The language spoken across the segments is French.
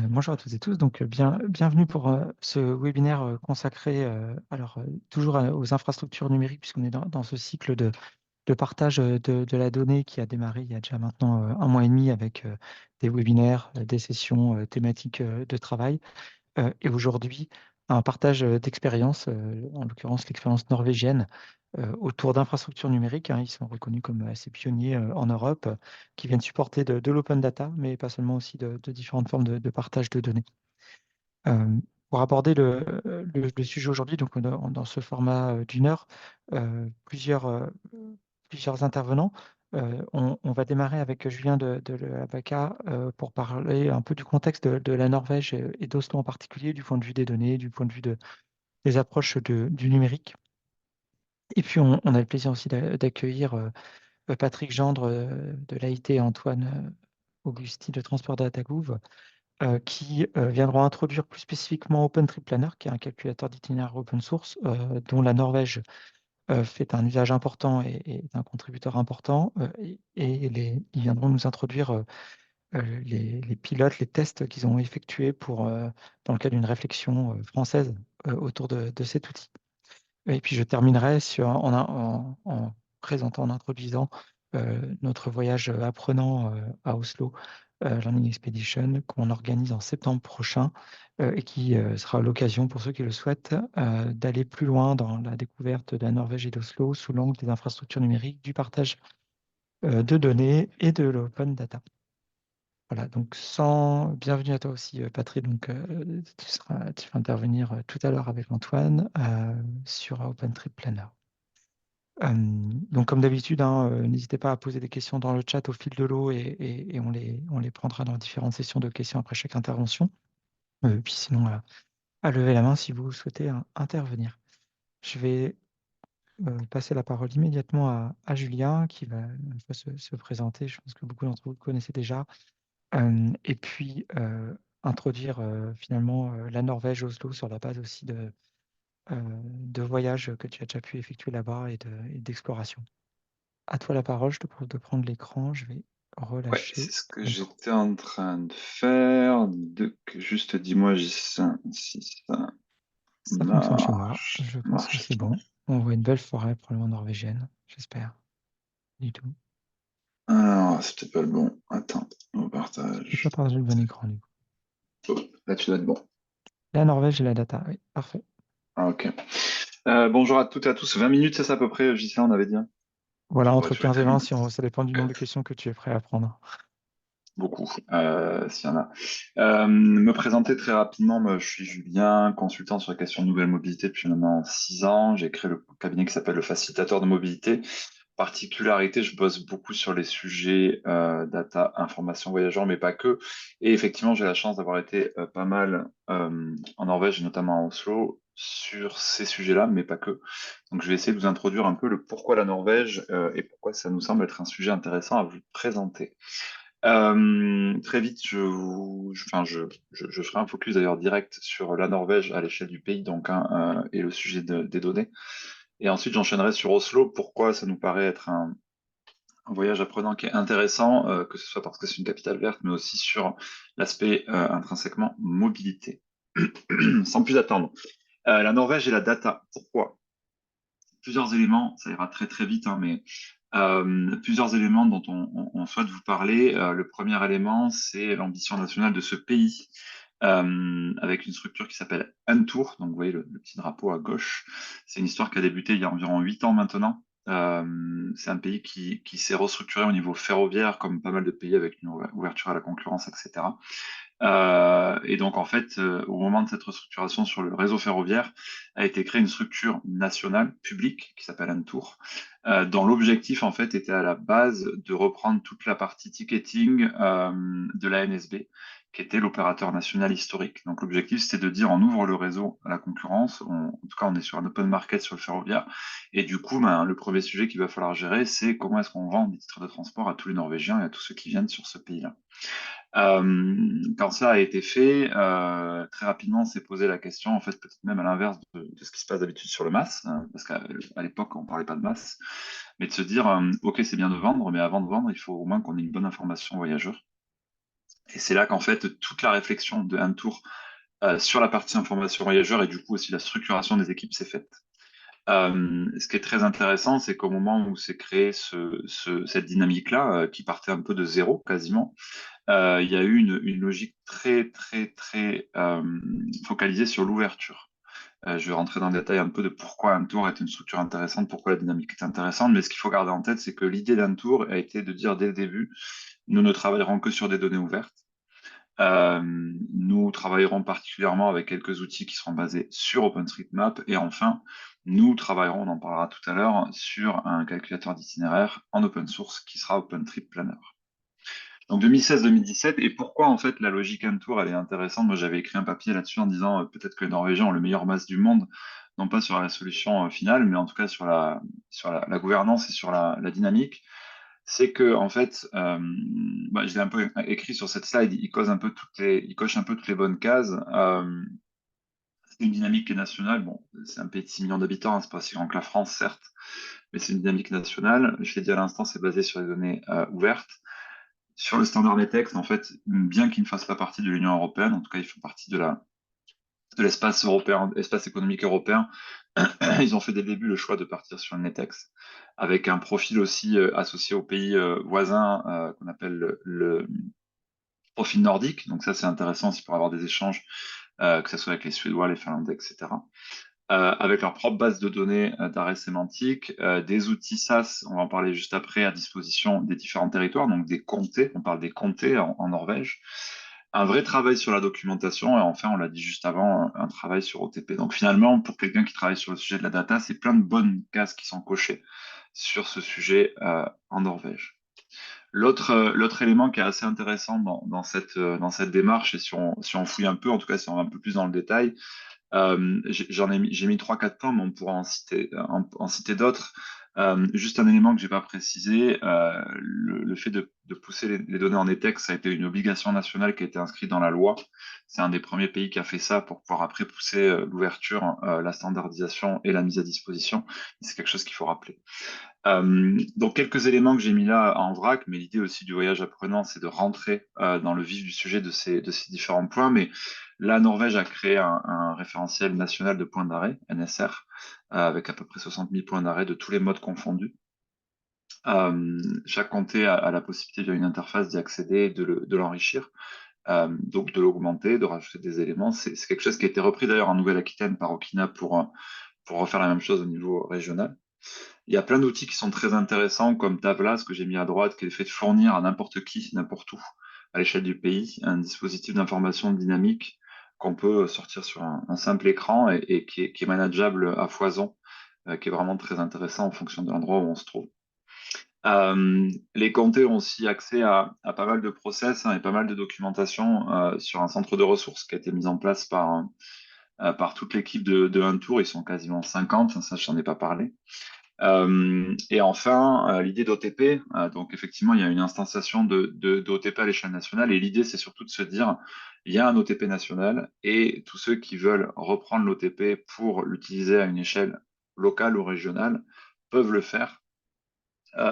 Bonjour à toutes et tous. Donc, bienvenue pour ce webinaire consacré toujours aux infrastructures numériques, puisqu'on est dans ce cycle de partage de la donnée qui a démarré il y a déjà maintenant un mois et demi avec des webinaires, des sessions thématiques de travail. Et aujourd'hui, un partage d'expériences, en l'occurrence l'expérience norvégienne, autour d'infrastructures numériques, hein. Ils sont reconnus comme assez pionniers en Europe, qui viennent supporter de l'open data, mais pas seulement aussi de différentes formes de partage de données. Pour aborder le sujet aujourd'hui, donc dans ce format d'une heure, plusieurs intervenants. On va démarrer avec Julien de l'ABACA pour parler un peu du contexte de la Norvège et d'Oslo en particulier, du point de vue des données, du point de vue des approches du numérique. Et puis on a le plaisir aussi d'accueillir Patrick Gendre de l'AIT et Antoine Augusti de Transport Data Gouv, qui viendront introduire plus spécifiquement OpenTripPlanner, qui est un calculateur d'itinéraire open source dont la Norvège fait un usage important et est un contributeur important. Ils viendront nous introduire les pilotes, les tests qu'ils ont effectués dans le cadre d'une réflexion française autour de cet outil. Et puis je terminerai en présentant, en introduisant notre voyage apprenant à Oslo, Learning Expedition, qu'on organise en septembre prochain et qui sera l'occasion pour ceux qui le souhaitent d'aller plus loin dans la découverte de la Norvège et d'Oslo sous l'angle des infrastructures numériques, du partage de données et de l'open data. Voilà, donc bienvenue à toi aussi, Patrick. Donc, tu vas intervenir tout à l'heure avec Antoine sur OpenTripPlanner. Donc, comme d'habitude, hein, n'hésitez pas à poser des questions dans le chat au fil de l'eau et on les prendra dans différentes sessions de questions après chaque intervention. Puis sinon, à lever la main si vous souhaitez intervenir. Je vais passer la parole immédiatement à Julien qui va une fois se présenter. Je pense que beaucoup d'entre vous le connaissez déjà. Et puis introduire finalement la Norvège, Oslo, sur la base aussi de voyages que tu as déjà pu effectuer là-bas et d'exploration. À toi la parole, je te propose de prendre l'écran, je vais Ouais, c'est relâcher ce que le micro. j'étais en train de faire. Juste dis-moi si ça Ça fonctionne chez moi, marche. je pense que Marche, c'est ok. bon. On voit une belle forêt, probablement norvégienne, j'espère. Du tout. Alors, c'est peut-être pas le bon. Attends, on Je peux pas partage. partager le bon écran du coup. Oh, là, tu dois être bon. La Norvège et la data, oui, parfait. Ah, ok. Bonjour à toutes et à tous. 20 minutes, c'est ça à peu près, Gisèle, on avait dit, hein. Voilà, Juste pour entre être sûr. 15 et 20, ça dépend du Euh, nombre de questions que tu es prêt à prendre. Beaucoup, s'il y en a. Me présenter très rapidement, moi, je suis Julien, consultant sur la question de nouvelle mobilité depuis maintenant 6 ans. J'ai créé le cabinet qui s'appelle le Facilitateur de mobilité. Particularité, je bosse beaucoup sur les sujets data, information voyageurs, mais pas que. Et effectivement, j'ai la chance d'avoir été pas mal en Norvège, et notamment à Oslo, sur ces sujets-là, mais pas que. Donc, je vais essayer de vous introduire un peu le pourquoi la Norvège et pourquoi ça nous semble être un sujet intéressant à vous présenter. Très vite, je ferai un focus d'ailleurs direct sur la Norvège à l'échelle du pays, donc hein, et le sujet des données. Et ensuite, j'enchaînerai sur Oslo. Pourquoi ça nous paraît être un voyage apprenant qui est intéressant, que ce soit parce que c'est une capitale verte, mais aussi sur l'aspect intrinsèquement mobilité. Sans plus attendre. La Norvège et la data. Pourquoi? Plusieurs éléments, ça ira très très vite, hein, mais plusieurs éléments dont on souhaite vous parler. Le premier élément, c'est l'ambition nationale de ce pays, avec une structure qui s'appelle Untour. Donc vous voyez le petit drapeau à gauche. C'est une histoire qui a débuté il y a environ 8 ans maintenant. C'est un pays qui s'est restructuré au niveau ferroviaire, comme pas mal de pays avec une ouverture à la concurrence, etc. Et donc, en fait, au moment de cette restructuration sur le réseau ferroviaire, a été créée une structure nationale, publique, qui s'appelle Antour, dont l'objectif, en fait, était à la base de reprendre toute la partie ticketing de la NSB, qui était l'opérateur national historique. Donc, l'objectif, c'était de dire, on ouvre le réseau à la concurrence, en tout cas, on est sur un open market sur le ferroviaire, et du coup, ben, le premier sujet qu'il va falloir gérer, c'est comment est-ce qu'on vend des titres de transport à tous les Norvégiens et à tous ceux qui viennent sur ce pays-là. Quand ça a été fait, très rapidement, on s'est posé la question, en fait, peut-être même à l'inverse de ce qui se passe d'habitude sur le MAS, hein, parce qu'à l'époque, on parlait pas de MAS, mais de se dire, OK, c'est bien de vendre, mais avant de vendre, il faut au moins qu'on ait une bonne information voyageur. Et c'est là qu'en fait, toute la réflexion de Antour sur la partie information voyageur et du coup aussi la structuration des équipes s'est faite. Ce qui est très intéressant, c'est qu'au moment où s'est créée cette dynamique-là, qui partait un peu de zéro quasiment, il y a eu une logique très, très, très focalisée sur l'ouverture. Je vais rentrer dans le détail un peu de pourquoi un tour est une structure intéressante, pourquoi la dynamique est intéressante, mais ce qu'il faut garder en tête, c'est que l'idée d'un tour a été de dire dès le début, nous ne travaillerons que sur des données ouvertes. Euh, Nous travaillerons particulièrement avec quelques outils qui seront basés sur OpenStreetMap. Et enfin, nous travaillerons, on en parlera tout à l'heure, sur un calculateur d'itinéraire en open source qui sera OpenTripPlanner. Donc 2016-2017, et pourquoi en fait la logique Tour elle est intéressante. Moi j'avais écrit un papier là-dessus en disant peut-être que les Norvégiens ont le meilleur MAS du monde, non pas sur la solution finale, mais en tout cas sur la gouvernance et sur la dynamique. C'est que en fait, je l'ai un peu écrit sur cette slide, il coche un peu toutes les bonnes cases. C'est une dynamique qui est nationale. Bon, c'est un pays de 6 millions d'habitants, hein, c'est pas aussi grand que la France, certes, mais c'est une dynamique nationale. Je l'ai dit à l'instant, c'est basé sur les données ouvertes. Sur le standard NetEx, en fait, bien qu'ils ne fassent pas partie de l'Union européenne, en tout cas, ils font partie de l'espace européen, espace économique européen, ils ont fait dès le début le choix de partir sur le NetEx, avec un profil aussi associé aux pays voisins qu'on appelle le profil nordique. Donc ça, c'est intéressant aussi pour avoir des échanges, que ce soit avec les Suédois, les Finlandais, etc. Avec leur propre base de données d'arrêt sémantique, des outils SaaS, on va en parler juste après, à disposition des différents territoires, donc des comtés, on parle des comtés en Norvège, un vrai travail sur la documentation, et enfin, on l'a dit juste avant, un travail sur OTP. Donc finalement, pour quelqu'un qui travaille sur le sujet de la data, c'est plein de bonnes cases qui sont cochées sur ce sujet en Norvège. L'autre élément qui est assez intéressant dans cette démarche, et si on fouille un peu, en tout cas si on va un peu plus dans le détail, j'ai mis 3-4 points, mais on pourra en citer d'autres. Juste un élément que j'ai pas précisé, le fait de pousser les données en ETEX, ça a été une obligation nationale qui a été inscrite dans la loi. C'est un des premiers pays qui a fait ça pour pouvoir après pousser l'ouverture, la standardisation et la mise à disposition. C'est quelque chose qu'il faut rappeler. Donc quelques éléments que j'ai mis là en vrac, mais l'idée aussi du voyage apprenant, c'est de rentrer dans le vif du sujet de ces différents points. Mais la Norvège a créé un référentiel national de points d'arrêt, NSR, avec à peu près 60 000 points d'arrêt de tous les modes confondus. Chaque comté a la possibilité via une interface d'y accéder et de l'enrichir, donc de l'augmenter, de rajouter des éléments. C'est quelque chose qui a été repris d'ailleurs en Nouvelle-Aquitaine par Okina pour refaire la même chose au niveau régional. Il y a plein d'outils qui sont très intéressants, comme Tavla, ce que j'ai mis à droite, qui est le fait de fournir à n'importe qui, n'importe où, à l'échelle du pays, un dispositif d'information dynamique qu'on peut sortir sur un simple écran et qui est manageable à foison, qui est vraiment très intéressant en fonction de l'endroit où on se trouve. Les comtés ont aussi accès à pas mal de process, hein, et pas mal de documentation sur un centre de ressources qui a été mis en place par toute l'équipe de Untour. Ils sont quasiment 50, ça je n'en ai pas parlé. Et enfin, l'idée d'OTP. Donc, effectivement, il y a une instanciation d'OTP à l'échelle nationale. Et l'idée, c'est surtout de se dire, il y a un OTP national et tous ceux qui veulent reprendre l'OTP pour l'utiliser à une échelle locale ou régionale peuvent le faire.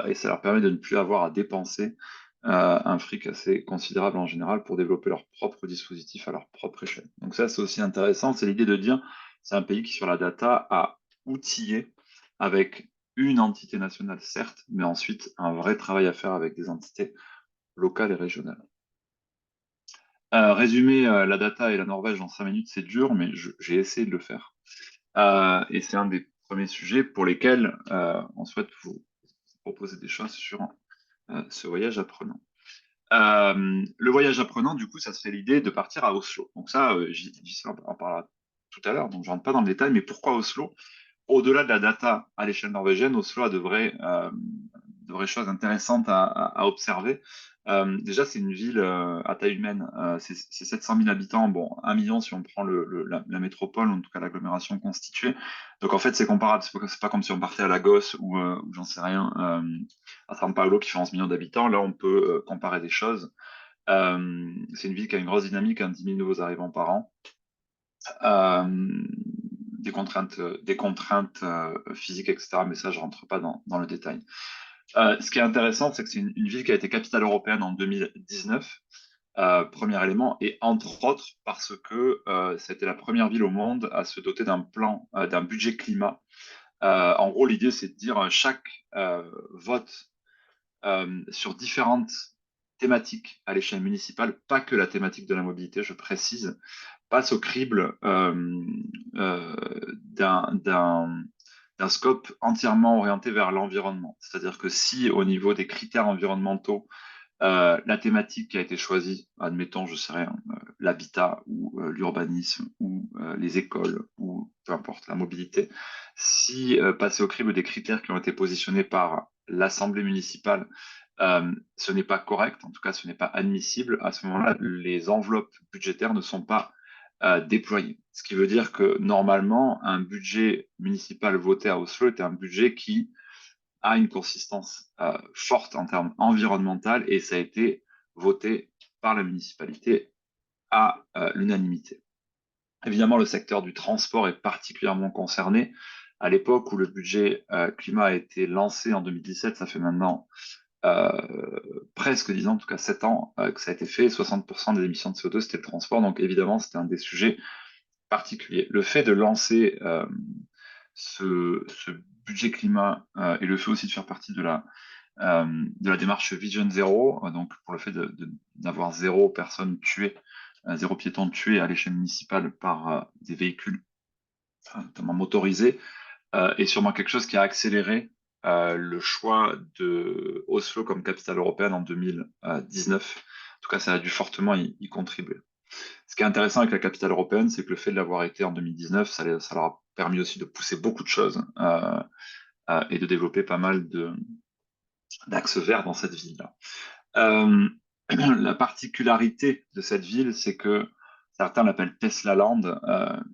Et ça leur permet de ne plus avoir à dépenser un fric assez considérable en général pour développer leur propre dispositif à leur propre échelle. Donc ça, c'est aussi intéressant. C'est l'idée de dire, c'est un pays qui, sur la data, a outillé avec une entité nationale, certes, mais ensuite un vrai travail à faire avec des entités locales et régionales. Résumer la data et la Norvège en 5 minutes, c'est dur, mais j'ai essayé de le faire. Et c'est un des premiers sujets pour lesquels on souhaite vous proposer des choses sur ce voyage apprenant. Le voyage apprenant, du coup, ça serait l'idée de partir à Oslo. Donc ça, j'y en parlera tout à l'heure, donc je rentre pas dans le détail, mais pourquoi Oslo? Au-delà de la data à l'échelle norvégienne, Oslo a de vraies choses intéressantes à observer. Déjà, c'est une ville à taille humaine. C'est 700 000 habitants, bon, 1 million si on prend la métropole, en tout cas l'agglomération constituée. Donc en fait, c'est comparable. C'est pas comme si on partait à Lagos ou j'en sais rien, à São Paulo qui fait 11 millions d'habitants. Là, on peut comparer des choses. C'est une ville qui a une grosse dynamique, 10 000 nouveaux arrivants par an. Des contraintes physiques, etc. Mais ça, je rentre pas dans le détail. Ce qui est intéressant, c'est que c'est une ville qui a été capitale européenne en 2019. Premier élément, et entre autres parce que c'était la première ville au monde à se doter d'un plan, d'un budget climat. En gros, l'idée, c'est de dire chaque vote sur différentes thématiques à l'échelle municipale, pas que la thématique de la mobilité, je précise, passe au crible euh, d'un d'un- d'un scope entièrement orienté vers l'environnement. C'est-à-dire que si au niveau des critères environnementaux, la thématique qui a été choisie, admettons, je sais rien, l'habitat ou l'urbanisme ou les écoles ou peu importe, la mobilité, si passer au crible des critères qui ont été positionnés par l'Assemblée municipale, ce n'est pas correct, en tout cas ce n'est pas admissible, à ce moment-là, les enveloppes budgétaires ne sont pas déployées. Ce qui veut dire que normalement, un budget municipal voté à Oslo était un budget qui a une consistance forte en termes environnementaux et ça a été voté par la municipalité à l'unanimité. Évidemment, le secteur du transport est particulièrement concerné. À l'époque où le budget climat a été lancé en 2017, ça fait maintenant presque 10 ans, en tout cas 7 ans que ça a été fait, 60% des émissions de CO2, c'était le transport. Donc évidemment, c'était un des sujets particuliers. Le fait de lancer ce budget climat et le fait aussi de faire partie de la démarche Vision Zero, donc pour le fait d'avoir zéro personne tuée, zéro piéton tué à l'échelle municipale par des véhicules, notamment motorisés, est sûrement quelque chose qui a accéléré le choix de Oslo comme capitale européenne en 2019. En tout cas, ça a dû fortement y contribuer. Ce qui est intéressant avec la capitale européenne, c'est que le fait de l'avoir été en 2019, ça leur a permis aussi de pousser beaucoup de choses et de développer pas mal d'axes verts dans cette ville-là. Euh, la particularité de cette ville, c'est que certains l'appellent Tesla Land.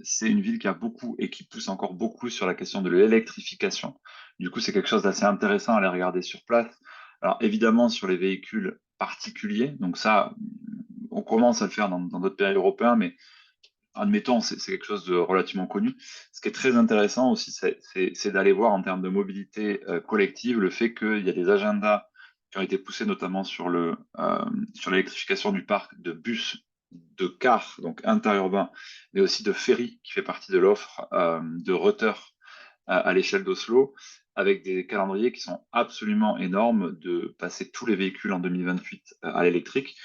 C'est une ville qui a beaucoup et qui pousse encore beaucoup sur la question de l'électrification. Du coup, c'est quelque chose d'assez intéressant à aller regarder sur place. Alors, évidemment, sur les véhicules particuliers, donc ça, on commence à le faire dans d'autres pays européens, mais admettons, c'est quelque chose de relativement connu. Ce qui est très intéressant aussi, c'est d'aller voir en termes de mobilité collective le fait qu'il y a des agendas qui ont été poussés notamment sur l'électrification du parc de bus, de cars, donc interurbains, mais aussi de ferries, qui fait partie de l'offre de Ruter à l'échelle d'Oslo, avec des calendriers qui sont absolument énormes de passer tous les véhicules en 2028 à l'électrique.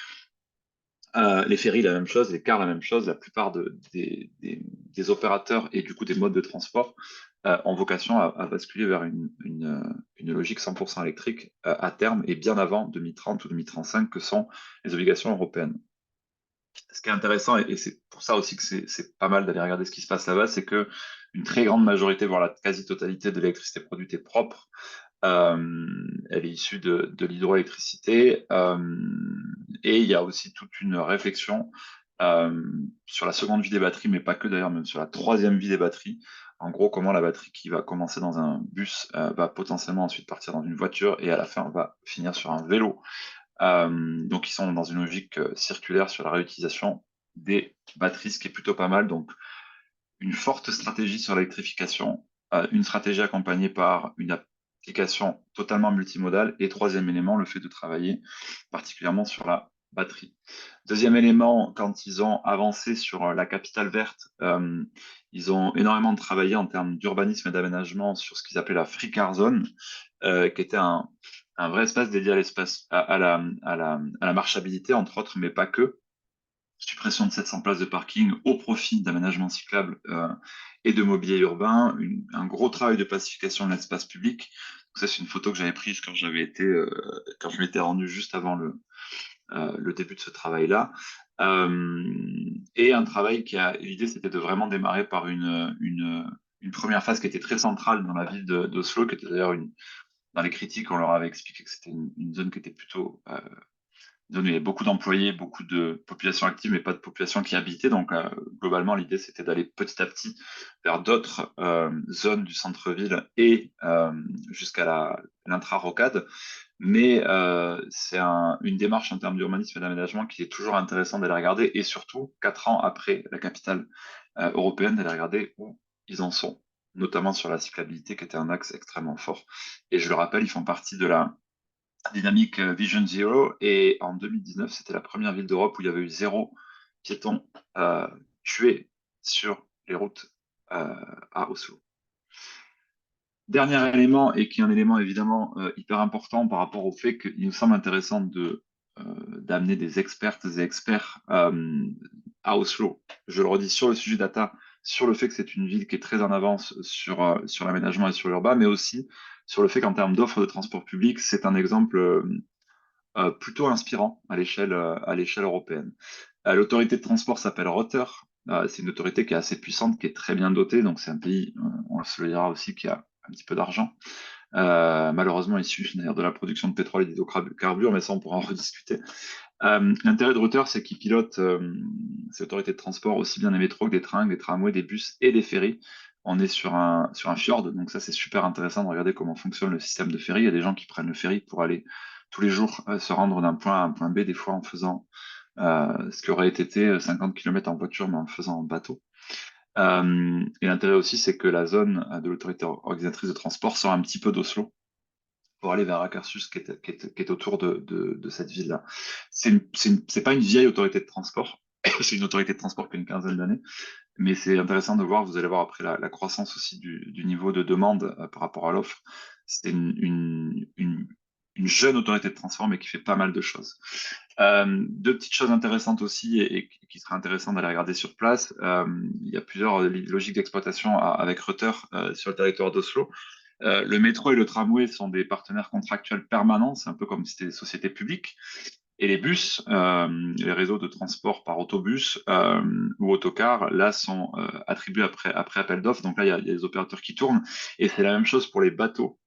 Les ferries, la même chose, les cars, la même chose. La plupart des opérateurs et du coup des modes de transport ont vocation à basculer vers une logique 100% électrique à terme et bien avant 2030 ou 2035 que sont les obligations européennes. Ce qui est intéressant, et c'est pour ça aussi que c'est pas mal d'aller regarder ce qui se passe là-bas, c'est que une très grande majorité, voire la quasi-totalité de l'électricité produite est propre. Elle est issue de l'hydroélectricité et il y a aussi toute une réflexion euh, sur la seconde vie des batteries, mais pas que d'ailleurs, même sur la troisième vie des batteries. En gros, comment la batterie qui va commencer dans un bus va potentiellement ensuite partir dans une voiture et à la fin va finir sur un vélo. Donc, ils sont dans une logique circulaire sur la réutilisation des batteries, ce qui est plutôt pas mal. Donc, une forte stratégie sur l'électrification, une stratégie accompagnée par une application totalement multimodale, et troisième élément, le fait de travailler particulièrement sur la batterie. Deuxième élément, quand ils ont avancé sur la capitale verte, ils ont énormément travaillé en termes d'urbanisme et d'aménagement sur ce qu'ils appelaient la Free Car Zone, qui était un vrai espace dédié à l'espace, à la marchabilité, entre autres, mais pas que, suppression de 700 places de parking au profit d'aménagements cyclables et de mobilier urbain, un gros travail de pacification de l'espace public. Donc ça, c'est une photo que j'avais prise quand je m'étais rendu juste avant le début de ce travail-là. Et un travail l'idée, c'était de vraiment démarrer par une première phase qui était très centrale dans la ville d'Oslo, qui était d'ailleurs dans les critiques, on leur avait expliqué que c'était une zone qui était plutôt il y avait beaucoup d'employés, beaucoup de population active, mais pas de population qui habitait. Donc, globalement, l'idée, c'était d'aller petit à petit vers d'autres zones du centre-ville et jusqu'à l'intra-rocade. Mais c'est une démarche en termes d'urbanisme et d'aménagement qui est toujours intéressant d'aller regarder, et surtout, 4 ans après la capitale européenne, d'aller regarder où ils en sont, notamment sur la cyclabilité, qui était un axe extrêmement fort. Et je le rappelle, ils font partie Dynamic Vision Zero. Et en 2019, c'était la première ville d'Europe où il y avait eu 0 piéton tué sur les routes à Oslo. Dernier élément, et qui est un élément évidemment hyper important par rapport au fait qu'il nous semble intéressant d'amener des expertes et experts à Oslo. Je le redis sur le sujet data, sur le fait que c'est une ville qui est très en avance sur l'aménagement et sur l'urbain, mais aussi sur le fait qu'en termes d'offres de transport public, c'est un exemple plutôt inspirant à l'échelle européenne. L'autorité de transport s'appelle Ruter. C'est une autorité qui est assez puissante, qui est très bien dotée. Donc c'est un pays, on se le dira aussi, qui a un petit peu d'argent. Malheureusement issu d'ailleurs de la production de pétrole et d'hydrocarbures, mais ça on pourra en rediscuter. L'intérêt de Ruter, c'est qu'il pilote ces autorités de transport aussi bien des métros que des trains, des tramways, des bus et des ferries. On est sur un fjord, donc ça c'est super intéressant de regarder comment fonctionne le système de ferry. Il y a des gens qui prennent le ferry pour aller tous les jours se rendre d'un point A à un point B, des fois en faisant ce qui aurait été 50 km en voiture, mais en le faisant en bateau. Et l'intérêt aussi, c'est que la zone de l'autorité organisatrice de transport sort un petit peu d'Oslo pour aller vers Akershus, qui est autour de cette ville-là. C'est pas une vieille autorité de transport, c'est une autorité de transport qui a une quinzaine d'années, mais c'est intéressant de voir, vous allez voir après la croissance aussi du niveau de demande par rapport à l'offre. C'est une jeune autorité de transport, mais qui fait pas mal de choses. Deux petites choses intéressantes aussi et qui sera intéressant d'aller regarder sur place. Il y a plusieurs logiques d'exploitation avec Ruter sur le territoire d'Oslo. Le métro et le tramway sont des partenaires contractuels permanents, c'est un peu comme si c'était des sociétés publiques. Et les bus, les réseaux de transport par autobus ou autocar, là, sont attribués après appel d'offres. Donc là, il y a des opérateurs qui tournent. Et c'est la même chose pour les bateaux,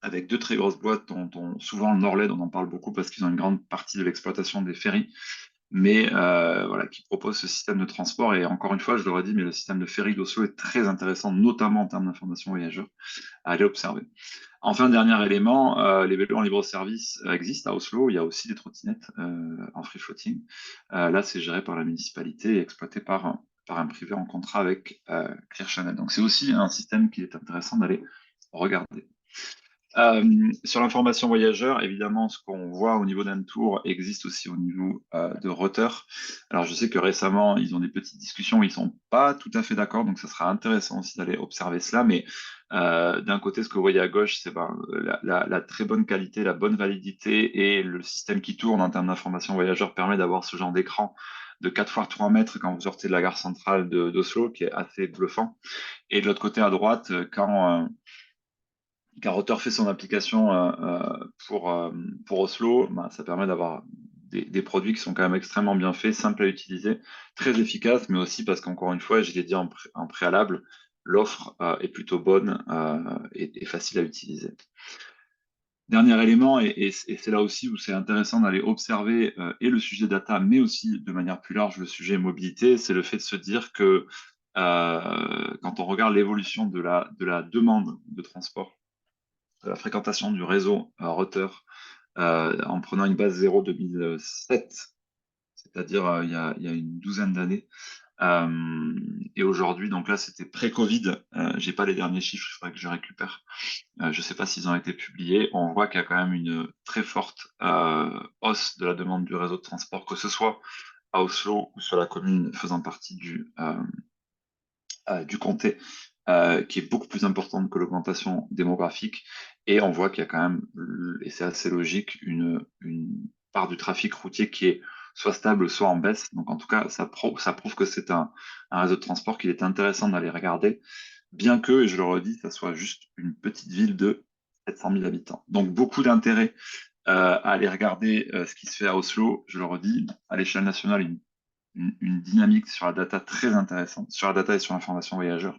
avec deux très grosses boîtes, dont souvent le Norled, on en parle beaucoup parce qu'ils ont une grande partie de l'exploitation des ferries, mais voilà, qui proposent ce système de transport. Et encore une fois, je le redis, mais le système de ferry d'Oslo est très intéressant, notamment en termes d'information voyageurs, à aller observer. Enfin, dernier élément, les vélos en libre-service existent à Oslo. Il y a aussi des trottinettes en free floating. Là, c'est géré par la municipalité et exploité par un privé en contrat avec Clear Channel. Donc, c'est aussi un système qui est intéressant d'aller regarder. Sur l'information voyageur, évidemment, ce qu'on voit au niveau d'un tour existe aussi au niveau de Ruter. Alors, je sais que récemment, ils ont des petites discussions où ils sont pas tout à fait d'accord, donc ça sera intéressant aussi d'aller observer cela. Mais d'un côté, ce que vous voyez à gauche, c'est ben, la très bonne qualité, la bonne validité et le système qui tourne en termes d'information voyageur permet d'avoir ce genre d'écran de 4 fois 3 mètres quand vous sortez de la gare centrale d'Oslo, qui est assez bluffant. Et de l'autre côté à droite, quand Rotor fait son application pour Oslo, bah, ça permet d'avoir des produits qui sont quand même extrêmement bien faits, simples à utiliser, très efficaces, mais aussi parce qu'encore une fois, je l'ai dit en préalable, l'offre est plutôt bonne et facile à utiliser. Dernier élément, et c'est là aussi où c'est intéressant d'aller observer et le sujet data, mais aussi de manière plus large le sujet mobilité, c'est le fait de se dire que quand on regarde l'évolution de la demande de transport, de la fréquentation du réseau Ruter en prenant une base 0 2007, c'est-à-dire il y a une douzaine d'années. Et aujourd'hui, donc là, c'était pré-Covid. J'ai pas les derniers chiffres, il faudrait que je récupère. Je sais pas s'ils ont été publiés. On voit qu'il y a quand même une très forte hausse de la demande du réseau de transport, que ce soit à Oslo ou sur la commune faisant partie du comté, qui est beaucoup plus importante que l'augmentation démographique. Et on voit qu'il y a quand même, et c'est assez logique, une part du trafic routier qui est soit stable, soit en baisse. Donc en tout cas, ça prouve que c'est un réseau de transport qu'il est intéressant d'aller regarder, bien que, et je le redis, ça soit juste une petite ville de 700 000 habitants. Donc beaucoup d'intérêt à aller regarder ce qui se fait à Oslo. Je le redis, à l'échelle nationale, une dynamique sur la data très intéressante, sur la data et sur l'information voyageur.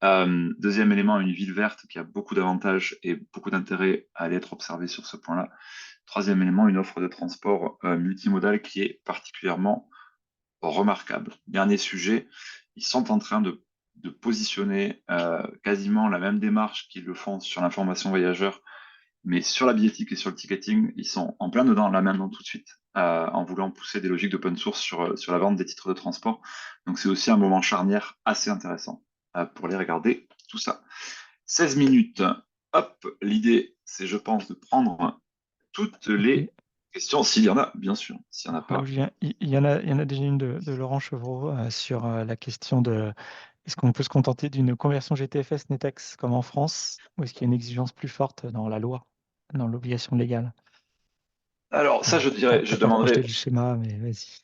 Deuxième élément, une ville verte qui a beaucoup d'avantages et beaucoup d'intérêt à aller être observée sur ce point-là. Troisième élément, une offre de transport multimodal qui est particulièrement remarquable. Dernier sujet, ils sont en train de positionner quasiment la même démarche qu'ils le font sur l'information voyageur, mais sur la billettique et sur le ticketing, ils sont en plein dedans, là maintenant tout de suite, en voulant pousser des logiques d'open source sur la vente des titres de transport. Donc c'est aussi un moment charnière assez intéressant pour les regarder, tout ça. 16 minutes. Hop, l'idée, c'est, je pense, de prendre toutes Ok. les questions, s'il y en a, bien sûr. S'il n'y en a Oh, pas, Julien, il y en a déjà une de Laurent Chevreau sur la question de est-ce qu'on peut se contenter d'une conversion GTFS NetEx comme en France ou est-ce qu'il y a une exigence plus forte dans la loi, dans l'obligation légale? alors ça, je T'as dirais, je peut-être pas projeté demanderais, le schéma, mais vas-y.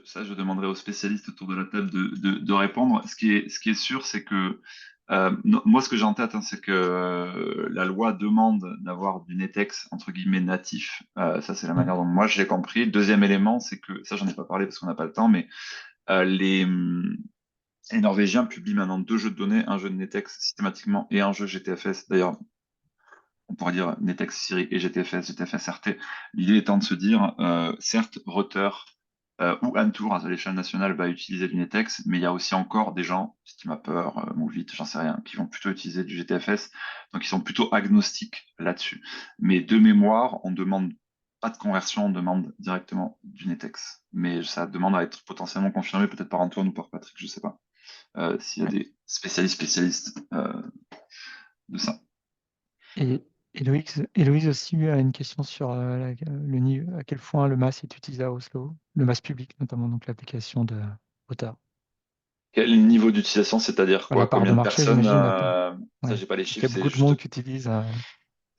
ça, je demanderais aux spécialistes autour de la table de répondre. Ce qui est sûr, c'est que moi, ce que j'ai en tête, hein, c'est que la loi demande d'avoir du NetEx entre guillemets natif. Ça, c'est la Ouais. manière dont moi je l'ai compris. Le deuxième élément, c'est que ça, j'en ai pas parlé parce qu'on n'a pas le temps, mais les Norvégiens publient maintenant deux jeux de données, un jeu de NetEx systématiquement et un jeu GTFS. D'ailleurs, on pourrait dire NetEx Siri et GTFS, GTFS RT. L'idée étant de se dire, certes, Router ou Antour à l'échelle nationale va utiliser du NetEx, mais il y a aussi encore des gens, SteamApper, Movit, j'en sais rien, qui vont plutôt utiliser du GTFS, donc ils sont plutôt agnostiques là-dessus. Mais de mémoire, on demande pas de conversion, on demande directement du NetEx. Mais ça demande à être potentiellement confirmé, peut-être par Antoine ou par Patrick, je sais pas, s'il y a Ouais. des spécialistes de ça. Et Héloïse aussi a une question sur le niveau, à quel point le MAS est utilisé à Oslo, le MAS public notamment, donc l'application de Otter. Quel niveau d'utilisation, c'est-à-dire Enfin, la quoi? part Combien de de marché, personnes? j'imagine. Ça, Ouais. j'ai pas les Est-ce qu'il chiffres. y a beaucoup de monde qui utilise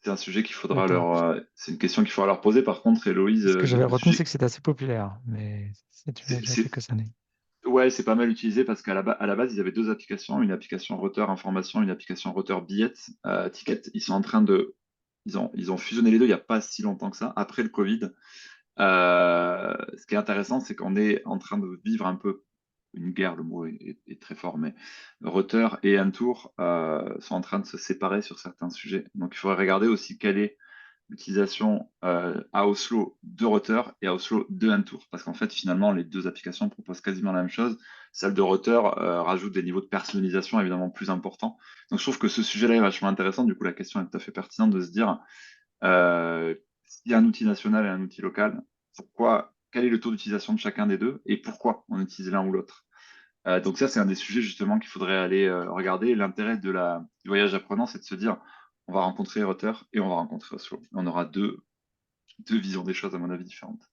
C'est un sujet qu'il faudra Otter? c'est une question qu'il faudra leur poser. Par contre, Héloïse, Ce que j'avais le retenu, sujet, c'est que c'est assez populaire, mais c'est depuis c'est, déjà c'est- quelques années. ouais, c'est pas mal utilisé parce à la base, ils avaient deux applications, une application routeur information, une application routeur billets, ticket. Ils sont en train de, ils ont fusionné les deux il y a pas si longtemps que ça, après le Covid. Ce qui est intéressant, c'est qu'on est en train de vivre un peu une guerre, le mot est très fort, mais Rutter et Antour sont en train de se séparer sur certains sujets. Donc il faudrait regarder aussi quelle est l'utilisation à Oslo de Rutter et à Oslo de Antour. Parce qu'en fait, finalement, les deux applications proposent quasiment la même chose. Celle de Rutter rajoute des niveaux de personnalisation évidemment plus importants. Donc je trouve que ce sujet-là est vachement intéressant. Du coup, la question est tout à fait pertinente de se dire s'il y a un outil national et un outil local, quel est le taux d'utilisation de chacun des deux et pourquoi on utilise l'un ou l'autre. Donc ça, c'est un des sujets justement qu'il faudrait aller regarder. L'intérêt du voyage apprenant, c'est de se dire, on va rencontrer Rutter et on va rencontrer Oslo. On aura deux visions des choses, à mon avis, différentes.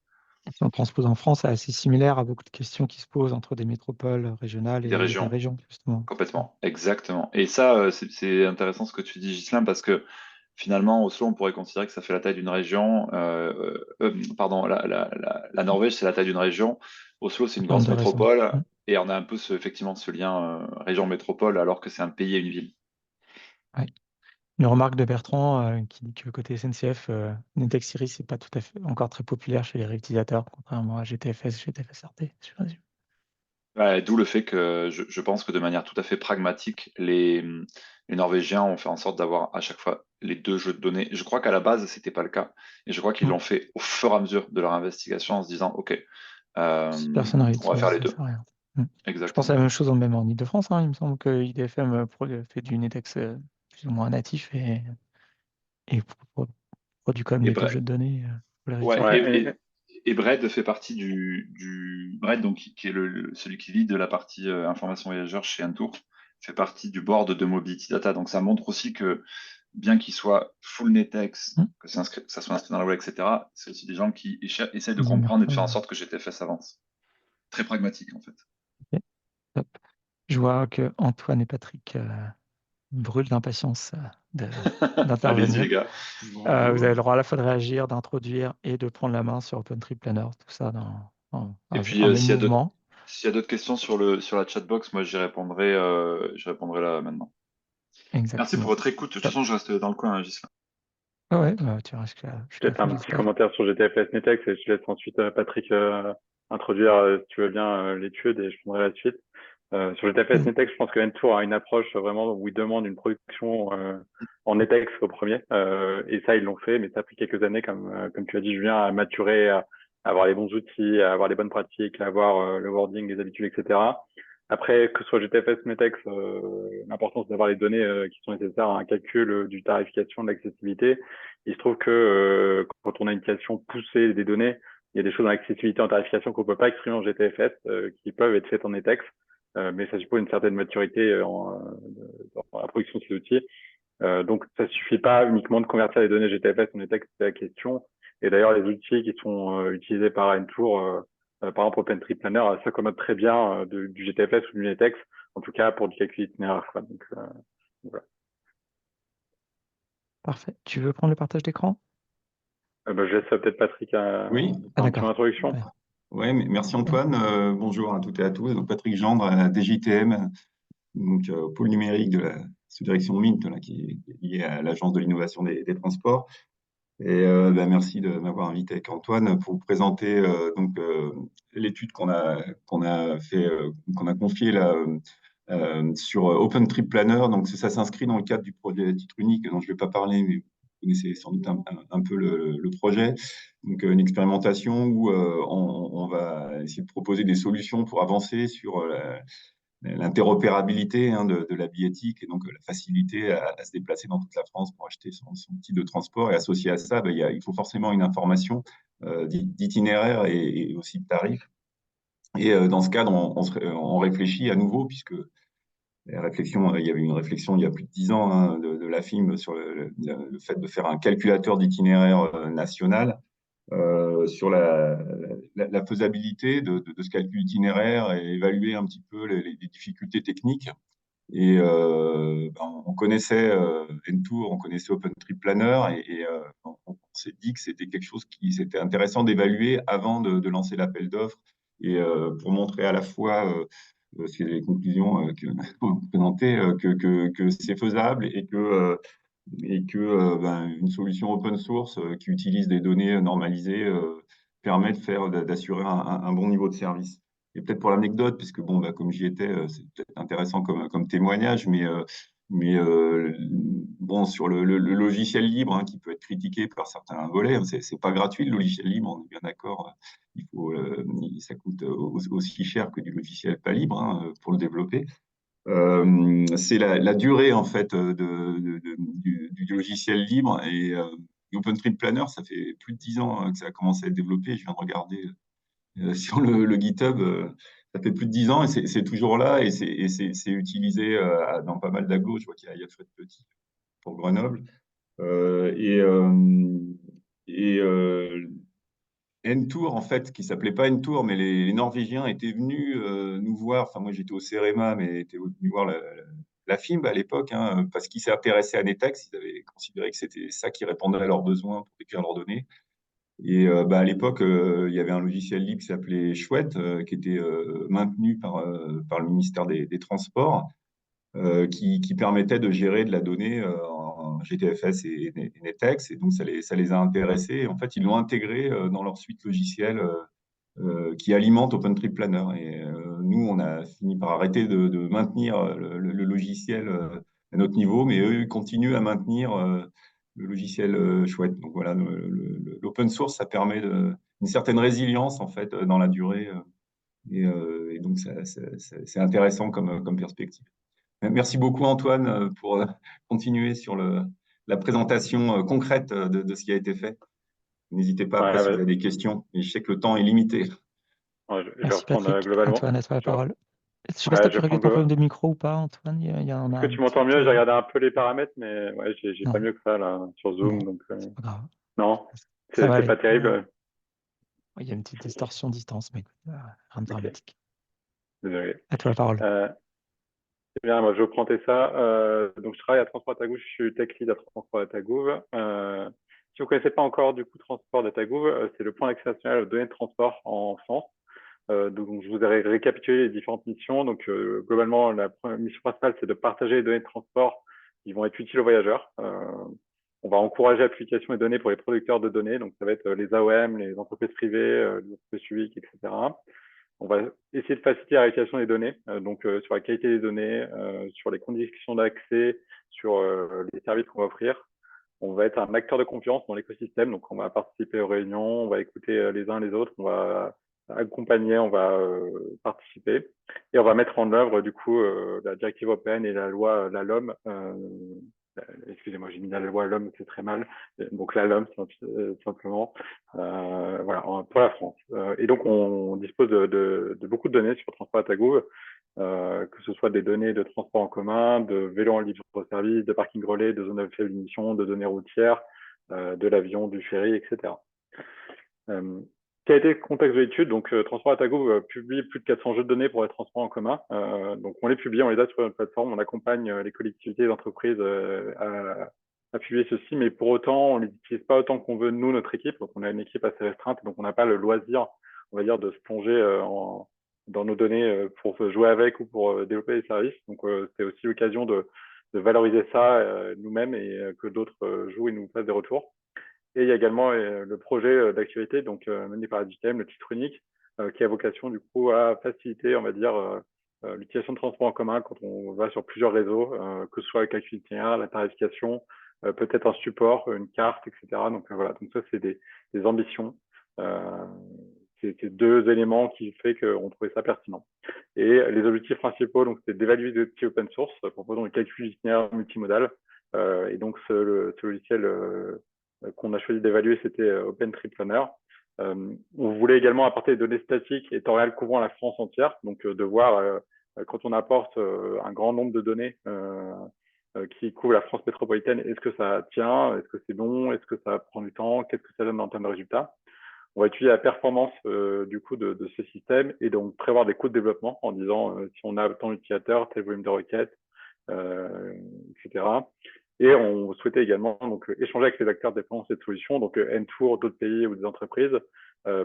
Si on transpose en France, c'est assez similaire à beaucoup de questions qui se posent entre des métropoles régionales Des et des régions, régions, justement. complètement, exactement. Et ça, c'est intéressant ce que tu dis, Ghislain, parce que finalement, Oslo, on pourrait considérer que ça fait la taille d'une région. Pardon, la Norvège, c'est la taille d'une région. Oslo, c'est une Nombre grosse de raisons. métropole. Et on a un peu effectivement ce lien région-métropole, alors que c'est un pays et une ville. Ouais. Une remarque de Bertrand qui dit que côté SNCF, Netex Series, c'est pas tout à fait encore très populaire chez les réutilisateurs, contrairement à GTFS, GTFS-RT, je présume. Ouais, d'où le fait que je pense que de manière tout à fait pragmatique, les Norvégiens ont fait en sorte d'avoir à chaque fois les deux jeux de données. Je crois qu'à la base, c'était pas le cas. Et je crois qu'ils Mm. l'ont fait au fur et à mesure de leur investigation en se disant, OK, Si personne ne on va faire réutilise, les ça deux. sert à rien. Mm. Je pense à Exactement. la même chose même en Ile-de-France, hein. Il me semble que IDFM fait du Netex plus ou moins natif et produit quand même Et les deux bref, jeux de données pour les ouais, réutilisateurs. Ouais, et Brad fait partie Brad, donc, qui est celui qui lead de la partie information voyageur chez Antour, fait partie du board de Mobility Data. Donc ça montre aussi que bien qu'il soit full NetEx, Mm. que ça soit inscrit dans la loi, etc., c'est aussi des gens qui essaient de Ils aiment bien comprendre et de faire en ça. sorte que GTFS avance. Très pragmatique, en fait. Ok, top. Je vois que Antoine et Patrick brûlent d'impatience Allez-y, les d'intervenir. gars. Vous avez le bonjour. droit à la fois de réagir, d'introduire et de prendre la main sur OpenTree Planner, tout ça Et puis, en même mouvement. s'il y a d'autres questions sur la chatbox, moi, j'y répondrai là maintenant. Merci pour Exactement. votre écoute. De toute Top. façon, je reste dans le coin, hein, Ghislain. Ah ouais, tu restes jusqu'à la Peut-être fin un du petit discours. commentaire sur GTFS Netex et je laisse ensuite Patrick introduire, si tu veux bien, l'étude et je prendrai la suite. Sur GTFS Vas-y. Netex, je pense que Ntour a une approche vraiment où il demande une production en Netex au premier. Et ça, ils l'ont fait, mais ça a pris quelques années, comme tu as dit, Julien, à maturer, à avoir les bons outils, à avoir les bonnes pratiques, à avoir le wording, les habitudes, etc. Après, que ce soit GTFS, Netex, l'important c'est d'avoir les données qui sont nécessaires à un calcul du tarification, de l'accessibilité. Il se trouve que quand on a une question poussée des données, il y a des choses dans l'accessibilité en tarification qu'on ne peut pas exprimer en GTFS, qui peuvent être faites en Netex, mais ça suppose une certaine maturité dans la production de ces outils. Donc, ça suffit pas uniquement de convertir les données GTFS en NetExt, c'est la question. Et d'ailleurs, les outils qui sont utilisés par Ntour, par exemple OpenTripPlanner, s'accommodent très bien du GTFS ou du NetExt, en tout cas pour du calcul itinéraire. Donc, voilà. Parfait. Tu veux prendre le partage d'écran? Je laisse peut-être Patrick faire Oui, un petit d'accord. introduction. Ouais. ouais, merci Antoine. Bonjour à toutes et à tous. Donc Patrick Gendre à la DGITM, donc au pôle numérique de la sous-direction MINT, là, qui est liée à l'Agence de l'innovation des transports. Et merci de m'avoir invité avec Antoine pour vous présenter l'étude qu'on a fait, qu'on a confiée là, sur OpenTripPlanner. Donc ça s'inscrit dans le cadre du projet titre unique dont je ne vais pas parler, mais vous connaissez sans doute un peu le projet. Donc une expérimentation où on va essayer de proposer des solutions pour avancer sur l'interopérabilité de la billettique et donc la facilité à se déplacer dans toute la France pour acheter son type de transport. Et associé à ça, il faut forcément une information d'itinéraire et aussi de tarif. Et dans ce cadre, on réfléchit à nouveau, puisque il y avait une réflexion il y a plus de 10 ans de l'AFIM sur le fait de faire un calculateur d'itinéraire national sur la faisabilité de ce calcul itinéraire et évaluer un petit peu les difficultés techniques. Et on connaissait Ntour, on connaissait OpenTripPlanner et on s'est dit que c'était quelque chose qui c'était intéressant d'évaluer avant de lancer l'appel d'offres et pour montrer à la fois c'est les conclusions que vous présentez, que c'est faisable et que une solution open source qui utilise des données normalisées permet d'assurer un bon niveau de service. Et peut-être pour l'anecdote, puisque bon, comme j'y étais, c'est peut-être intéressant comme témoignage, bon, sur le logiciel libre qui peut être critiqué par certains volets, c'est pas gratuit le logiciel libre, on est bien d'accord. Ça coûte aussi cher que du logiciel pas libre pour le développer. C'est la durée en fait du logiciel libre et OpenTripPlanner, ça fait plus de 10 ans que ça a commencé à être développé. Je viens de regarder sur le GitHub, ça fait plus de 10 ans et c'est toujours là et c'est utilisé dans pas mal d'agglos. Je vois qu'il y a Fred Petit pour Grenoble. Euh, et euh, et Ntour, en fait, qui s'appelait pas Ntour, mais les Norvégiens étaient venus nous voir. Enfin, moi, j'étais au CEREMA, mais étaient venus voir la FIMB à l'époque, parce qu'ils s'intéressaient à Netex. Ils avaient considéré que c'était ça qui répondait à leurs besoins pour écrire leurs données. Et à l'époque, il y avait un logiciel libre qui s'appelait Chouette, qui était maintenu par le ministère des Transports, qui permettait de gérer de la donnée en GTFS et NetEx. Et donc, ça les a intéressés. Et en fait, ils l'ont intégré dans leur suite logicielle qui alimente OpenTripPlanner. Et nous, on a fini par arrêter de maintenir le logiciel à notre niveau, mais eux, ils continuent à maintenir le logiciel chouette. Donc voilà, l'open source, ça permet une certaine résilience en fait dans la durée. Et donc, c'est intéressant comme perspective. Merci beaucoup, Antoine, pour continuer sur la présentation concrète de ce qui a été fait. N'hésitez pas après si vous avez des questions. Et je sais que le temps est limité. Je vais Merci reprendre Patrick. globalement. Antoine, à toi la Je vais parole. Je sais pas si tu as je pu vais régler prendre ton problème de micro ou pas, Antoine. Il y en a Est-ce que un tu petit m'entends mieux? qui... J'ai regardé un peu les paramètres, mais ouais, j'ai pas Non, mieux que ça là sur Zoom, bon, donc c'est pas grave. non, Ça va c'est aller. pas terrible. Il y a une petite distorsion distance, mais écoute, rien de Ok, dramatique. désolé. À toi la parole. C'est bien, moi je vais présenter ça. Donc je travaille à Transport Data Gouv, je suis tech lead à Transport Data Gouv. Si vous ne connaissez pas encore du coup Transport Data Gouv, c'est le point d'accès national aux données de transport en France. Donc je vous ai récapitulé les différentes missions. Donc globalement, la mission principale, c'est de partager les données de transport qui vont être utiles aux voyageurs. On va encourager l'application des données pour les producteurs de données. Donc ça va être les AOM, les entreprises privées, les entreprises publiques, etc. On va essayer de faciliter la réalisation des données, donc sur la qualité des données, sur les conditions d'accès, sur les services qu'on va offrir. On va être un acteur de confiance dans l'écosystème, donc on va participer aux réunions, on va écouter les uns les autres, on va accompagner, on va participer et on va mettre en œuvre du coup la directive européenne et la loi, la LOM. Excusez-moi, j'ai mis la loi LOM, c'est très mal. Donc la LOM simplement, voilà, pour la France. Et donc on dispose de beaucoup de données sur Transport Data Gouv que ce soit des données de transport en commun, de vélos en libre-service, de parking relais, de zones à faible émission, de données routières, de l'avion, du ferry, etc. Quel a été le contexte de l'étude? Donc, Transport Atago publie plus de 400 jeux de données pour les transports en commun. Donc, on les publie, on les a sur une plateforme, on accompagne les collectivités et les entreprises à publier ceci, mais pour autant, on ne les utilise pas autant qu'on veut, nous, notre équipe. Donc, on a une équipe assez restreinte, donc on n'a pas le loisir, on va dire, de se plonger dans nos données pour jouer avec ou pour développer des services. Donc, c'est aussi l'occasion de valoriser ça nous-mêmes et que d'autres jouent et nous fassent des retours. Et il y a également le projet d'activité mené par Digitem, le titre unique, qui a vocation du coup à faciliter, on va dire, l'utilisation de transport en commun quand on va sur plusieurs réseaux, que ce soit le calcul itinéraire, la tarification, peut-être un support, une carte, etc. Donc voilà, donc ça c'est des ambitions. C'est deux éléments qui fait qu'on trouvait ça pertinent. Et les objectifs principaux, donc c'est d'évaluer des outils open source, proposant le calcul itinéraire multimodal. Et donc ce logiciel qu'on a choisi d'évaluer, c'était OpenTripPlanner. On voulait également apporter des données statiques et temps réel couvrant la France entière, donc de voir quand on apporte un grand nombre de données qui couvrent la France métropolitaine, est-ce que ça tient, est-ce que c'est bon, est-ce que ça prend du temps, qu'est-ce que ça donne en termes de résultats. On va étudier la performance du coup de ce système et donc prévoir des coûts de développement en disant si on a tant d'utilisateurs, tel volume de requêtes, etc. Et on souhaitait également donc échanger avec les acteurs dépendants de cette solution, donc Ntour, d'autres pays ou des entreprises,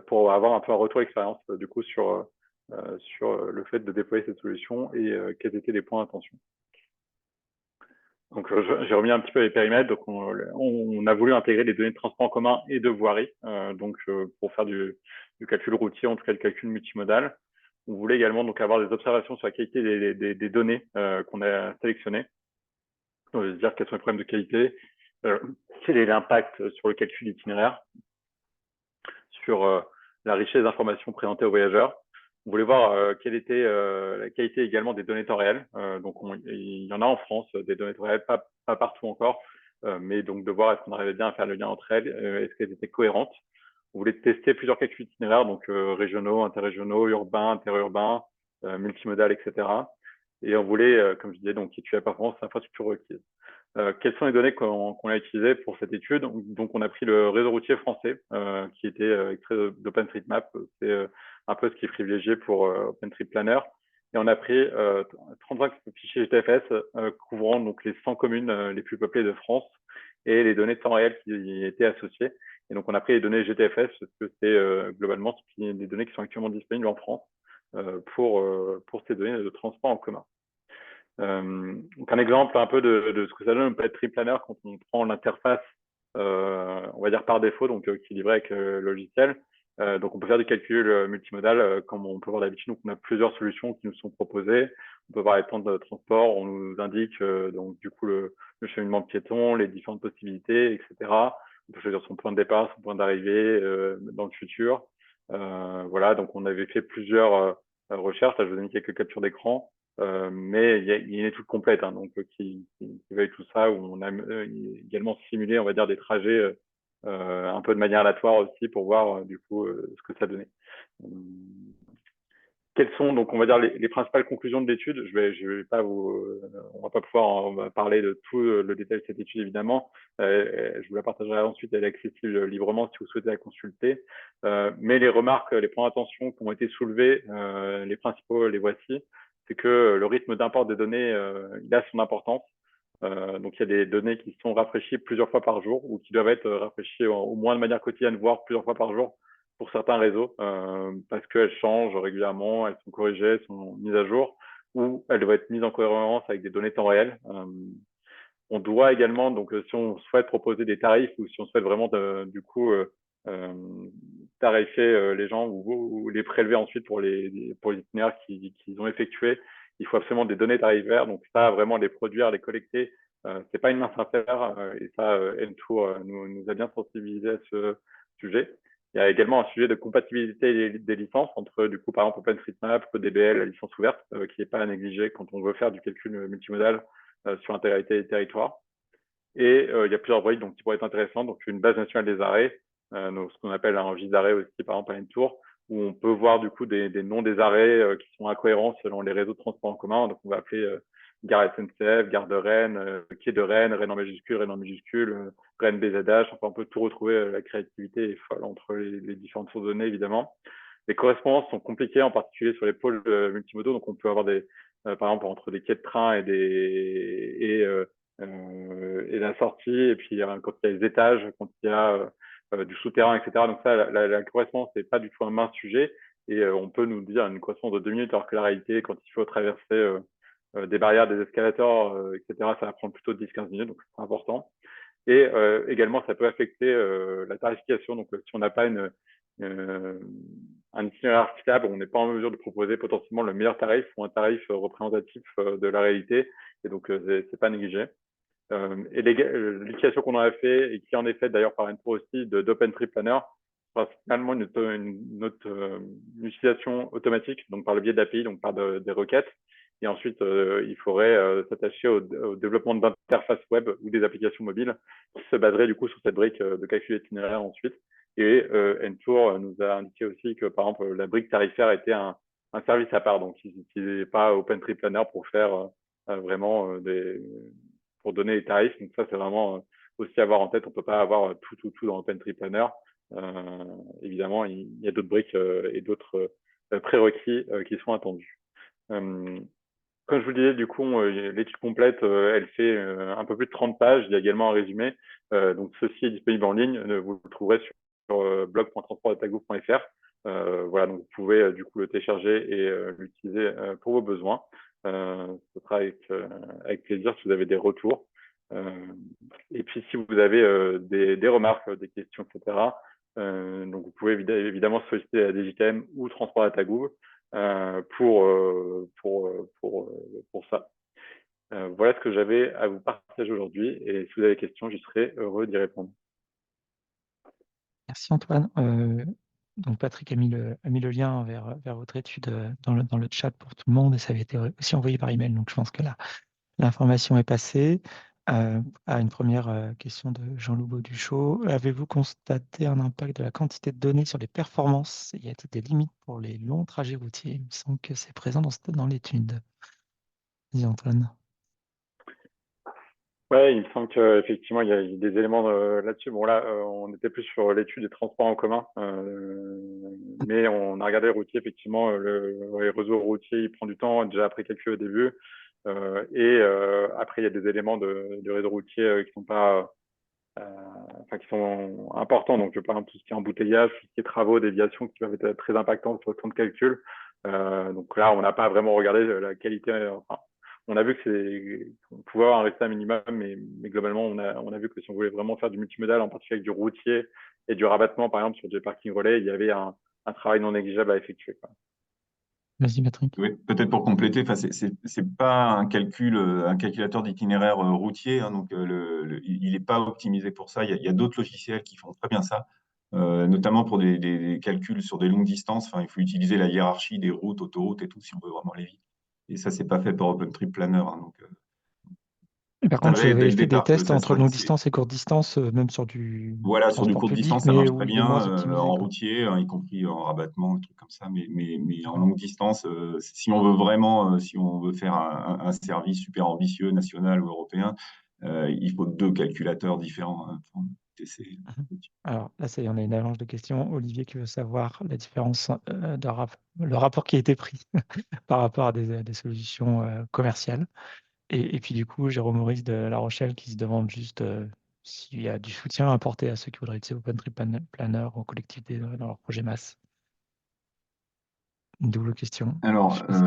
pour avoir un peu un retour d'expérience du coup sur le fait de déployer cette solution et quels étaient les points d'attention. Donc j'ai remis un petit peu les périmètres. Donc on a voulu intégrer les données de transport en commun et de voirie, pour faire du calcul routier, en tout cas le calcul multimodal. On voulait également donc avoir des observations sur la qualité des données qu'on a sélectionnées. Dire quels sont les problèmes de qualité, quel est l'impact sur le calcul itinéraire, sur la richesse d'informations présentées aux voyageurs. On voulait voir quelle était la qualité également des données temps réel. Donc il y en a en France des données temps réel, pas partout encore, mais donc de voir est-ce qu'on arrivait bien à faire le lien entre elles, est-ce qu'elles étaient cohérentes. On voulait tester plusieurs calculs itinéraires, donc régionaux, interrégionaux, urbains, interurbains, multimodal, etc. Et on voulait, comme je disais, donc étudier la performance infrastructure requise. Quelles sont les données qu'on a utilisées pour cette étude? Donc, on a pris le réseau routier français, qui était extrait d'OpenStreetMap. C'est un peu ce qui est privilégié pour OpenTripPlanner. Et on a pris 35 fichiers GTFS couvrant donc les 100 communes les plus peuplées de France et les données de temps réel qui y étaient associées. Et donc, on a pris les données GTFS parce que c'est globalement des données qui sont actuellement disponibles en France pour ces données de transport en commun. Donc un exemple un peu de ce que ça donne peut être TripPlanner quand on prend l'interface, on va dire par défaut, donc qui est livrée avec le logiciel. Donc on peut faire du calcul multimodal comme on peut voir d'habitude. Donc on a plusieurs solutions qui nous sont proposées. On peut voir les temps de transport, on nous indique donc du coup le cheminement de piétons, les différentes possibilités, etc. On peut choisir son point de départ, son point d'arrivée dans le futur. Voilà, donc on avait fait plusieurs recherches. Là, je vous ai mis quelques captures d'écran. Mais il y a une étude complète donc qui évalue tout ça, où on a également simulé, on va dire, des trajets un peu de manière aléatoire aussi pour voir du coup ce que ça donnait. Quelles sont donc on va dire les principales conclusions de l'étude? Je vais pas on va pas pouvoir en parler de tout le détail de cette étude évidemment. Je vous la partagerai ensuite, elle est accessible librement si vous souhaitez la consulter. Mais les remarques, les points d'attention qui ont été soulevés, les principaux, les voici. C'est que le rythme d'import des données, il a son importance. Donc il y a des données qui sont rafraîchies plusieurs fois par jour ou qui doivent être rafraîchies au moins de manière quotidienne, voire plusieurs fois par jour pour certains réseaux, parce qu'elles changent régulièrement, elles sont corrigées, elles sont mises à jour, ou elles doivent être mises en cohérence avec des données temps réel. On doit également, donc si on souhaite proposer des tarifs ou si on souhaite vraiment du coup tarifer les gens ou les prélever ensuite pour les itinéraires qu'ils ont effectués, il faut absolument des données tarifaires. Donc ça, vraiment les produire, les collecter, c'est pas une mince affaire. Et ça, Ntour nous a bien sensibilisé à ce sujet. Il y a également un sujet de compatibilité des licences entre, du coup, par exemple, OpenStreetMap, ODBL, la licence ouverte, qui n'est pas à négliger quand on veut faire du calcul multimodal sur l'intégralité des territoires. Et il y a plusieurs briques qui pourraient être intéressantes. Donc, une base nationale des arrêts, donc ce qu'on appelle un registre d'arrêt aussi, par exemple, à Ntour, où on peut voir du coup des noms des arrêts qui sont incohérents selon les réseaux de transport en commun. Donc, on va appeler gare SNCF, gare de Rennes, quai de Rennes, Rennes en minuscule, Rennes BZH. Enfin, on peut tout retrouver. La créativité est folle entre les différentes sources de données, évidemment. Les correspondances sont compliquées, en particulier sur les pôles multimodaux. Donc, on peut avoir par exemple, entre des quais de train et la sortie, et puis quand il y a les étages, quand il y a du souterrain, etc. Donc ça, la correspondance, c'est pas du tout un mince sujet, et on peut nous dire une correspondance de 2 minutes, alors que la réalité, quand il faut traverser des barrières, des escalators, etc., ça va prendre plutôt 10-15 minutes, donc c'est important. Et également, ça peut affecter la tarification. Donc, si on n'a pas un itinéraire fiable, on n'est pas en mesure de proposer potentiellement le meilleur tarif ou un tarif représentatif de la réalité. Et donc, c'est pas négligé. Et l'utilisation qu'on en a fait, et qui en est faite d'ailleurs par Entour aussi, d'OpenTripPlanner, principalement une utilisation automatique, donc par le biais d'API, donc par des requêtes. Et ensuite, il faudrait s'attacher au développement d'interfaces web ou des applications mobiles qui se baseraient du coup sur cette brique de calcul itinéraire ensuite. Et Entour nous a indiqué aussi que, par exemple, la brique tarifaire était un service à part. Donc, ils n'utilisaient pas OpenTripPlanner pour faire vraiment pour donner les tarifs. Donc, ça, c'est vraiment aussi à avoir en tête. On ne peut pas avoir tout dans OpenTripPlanner. Évidemment, il y a d'autres briques et d'autres prérequis qui sont attendus. Comme je vous le disais, du coup, l'étude complète, elle fait un peu plus de 30 pages. Il y a également un résumé. Donc, ceci est disponible en ligne. Vous le trouverez sur blog.transportdatagouv.fr. Voilà, donc vous pouvez du coup le télécharger et l'utiliser pour vos besoins. Ce sera avec plaisir si vous avez des retours. Et puis, si vous avez des remarques, des questions, etc., donc vous pouvez évidemment solliciter la DGKM ou Transport Data Gouv pour ça. Voilà ce que j'avais à vous partager aujourd'hui. Et si vous avez des questions, je serai heureux d'y répondre. Merci Antoine. Donc Patrick a mis le lien vers votre étude dans le chat pour tout le monde, et ça avait été aussi envoyé par email. Donc je pense que l'information est passée. À une première question de Jean-Loup Bauduchot. Avez-vous constaté un impact de la quantité de données sur les performances? Y a-t-il des limites pour les longs trajets routiers? Il me semble que c'est présent dans l'étude. Dis Antoine. Ouais, il me semble qu'effectivement, il y a des éléments là-dessus. Bon, là, on était plus sur l'étude des transports en commun, mais on a regardé les routiers, effectivement, les réseaux routiers, il prend du temps, déjà après quelques au début, et après, il y a des éléments de réseau routier qui sont pas, enfin, qui sont importants. Donc, par exemple, tout ce qui est embouteillage, tout ce qui est travaux, déviations, qui peuvent être très impactants sur le temps de calcul. Donc là, on n'a pas vraiment regardé la qualité. Enfin, on a vu que on pouvait avoir un résultat minimum, mais globalement, on a vu que si on voulait vraiment faire du multimodal, en particulier avec du routier et du rabattement, par exemple, sur des parkings relais, il y avait un travail non négligeable à effectuer, quoi. Vas-y Patrick. Oui, peut-être pour compléter, enfin, c'est pas un calculateur d'itinéraire routier, hein, donc il n'est pas optimisé pour ça. Il y a d'autres logiciels qui font très bien ça, notamment pour des calculs sur des longues distances. Enfin, il faut utiliser la hiérarchie des routes, autoroutes et tout si on veut vraiment aller vite. Et ça, c'est pas fait par OpenTripPlanner, hein, donc Et par on contre, vous savait dès avez le fait des départ que tests ça entre serait. longue distance et courte distance, même sur du Voilà, sur du transport courte public, distance, ça mais marche où très il est bien, moins optimisé, en quoi. routier, hein, y compris en rabattement, des trucs comme ça. Mais en D'accord. longue distance, si on veut vraiment, si on veut faire un service super ambitieux, national ou européen, il faut deux calculateurs différents, hein, pour tester. Alors là, ça y est, on a une avalanche de questions. Olivier qui veut savoir la différence, le rapport qui a été pris par rapport à des solutions commerciales. Et puis du coup, Jérôme Maurice de La Rochelle qui se demande juste s'il y a du soutien à apporter à ceux qui voudraient utiliser OpenTripPlanner aux collectivités dans leur projet masse. Une double question. Je Alors, sais pas si-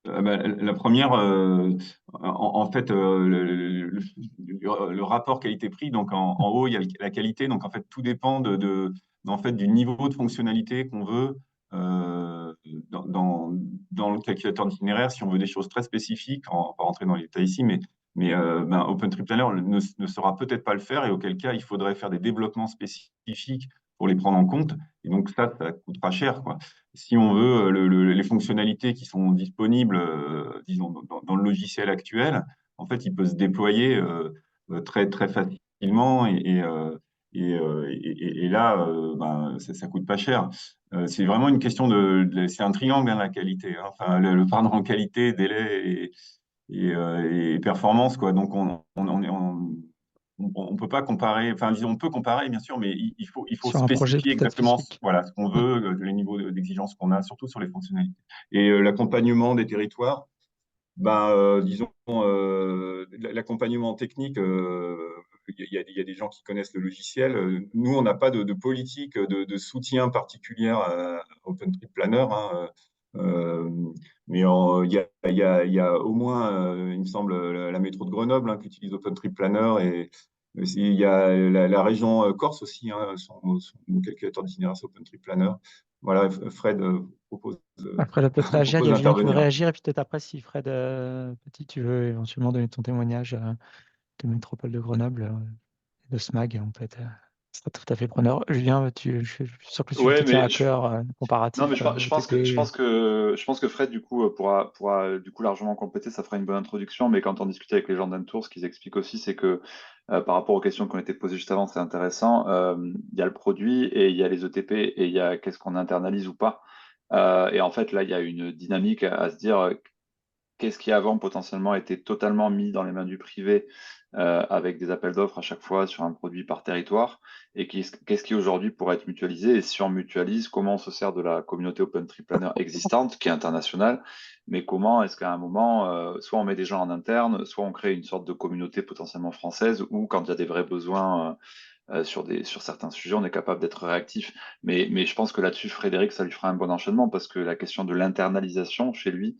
la première, en fait, le rapport qui a été pris, donc en haut, il y a la qualité. Donc, en fait, tout dépend en fait, du niveau de fonctionnalité qu'on veut dans le calculateur d'itinéraire. Si on veut des choses très spécifiques, on va pas rentrer dans les détails ici, mais OpenTripPlanner ne saura peut-être pas le faire, et auquel cas, il faudrait faire des développements spécifiques pour les prendre en compte. Et donc, ça coûtera cher, quoi. Si on veut les fonctionnalités qui sont disponibles, disons, dans le logiciel actuel, en fait, il peut se déployer très, très facilement et là, ça coûte pas cher. C'est vraiment une question c'est un triangle, hein, la qualité, hein. Enfin, le pardon, qualité, délai et performance, quoi. Donc, on peut pas comparer, enfin, disons, on peut comparer, bien sûr, mais il faut sur un projet spécifier peut-être exactement spécifique. voilà, ce qu'on veut, les niveaux d'exigence qu'on a, surtout sur les fonctionnalités. Et l'accompagnement des territoires, ben, disons, l'accompagnement technique, il y a des gens qui connaissent le logiciel. Nous, on n'a pas de politique de soutien particulière à OpenTrip Planner, hein. Euh, il y a au moins, il me semble, la métro de Grenoble, hein, qui utilise OpenTrip Planner, et il y a la région Corse aussi, hein, son calculateur d'itinéraire, c'est OpenTrip Planner. Voilà, Fred Après, là, peut-être réagir. Il y propose a Julien qui veut d'intervenir. réagir. Et puis peut-être après, si Fred Petit, tu veux éventuellement donner ton témoignage de Métropole de Grenoble, de SMAG, on peut être, sera tout à fait preneur. Julien, je suis sûr que le sujet te Ouais, tient mais à cœur, non, mais comparatif je pense que OTP. Fred du coup pourra du coup largement compléter. Ça fera une bonne introduction. Mais quand on discute avec les gens d'Entour, ce qu'ils expliquent aussi, c'est que par rapport aux questions qui ont été posées juste avant, c'est intéressant. Il y a le produit et il y a les ETP et il y a qu'est-ce qu'on internalise ou pas. Et en fait, là, il y a une dynamique à se dire qu'est-ce qui avant potentiellement était totalement mis dans les mains du privé avec des appels d'offres à chaque fois sur un produit par territoire et qu'est-ce qui aujourd'hui pourrait être mutualisé et si on mutualise, comment on se sert de la communauté OpenTrip Planner existante qui est internationale, mais comment est-ce qu'à un moment, soit on met des gens en interne, soit on crée une sorte de communauté potentiellement française ou quand il y a des vrais besoins sur certains sujets, on est capable d'être réactif. Mais je pense que là-dessus, Frédéric, ça lui fera un bon enchaînement parce que la question de l'internalisation chez lui,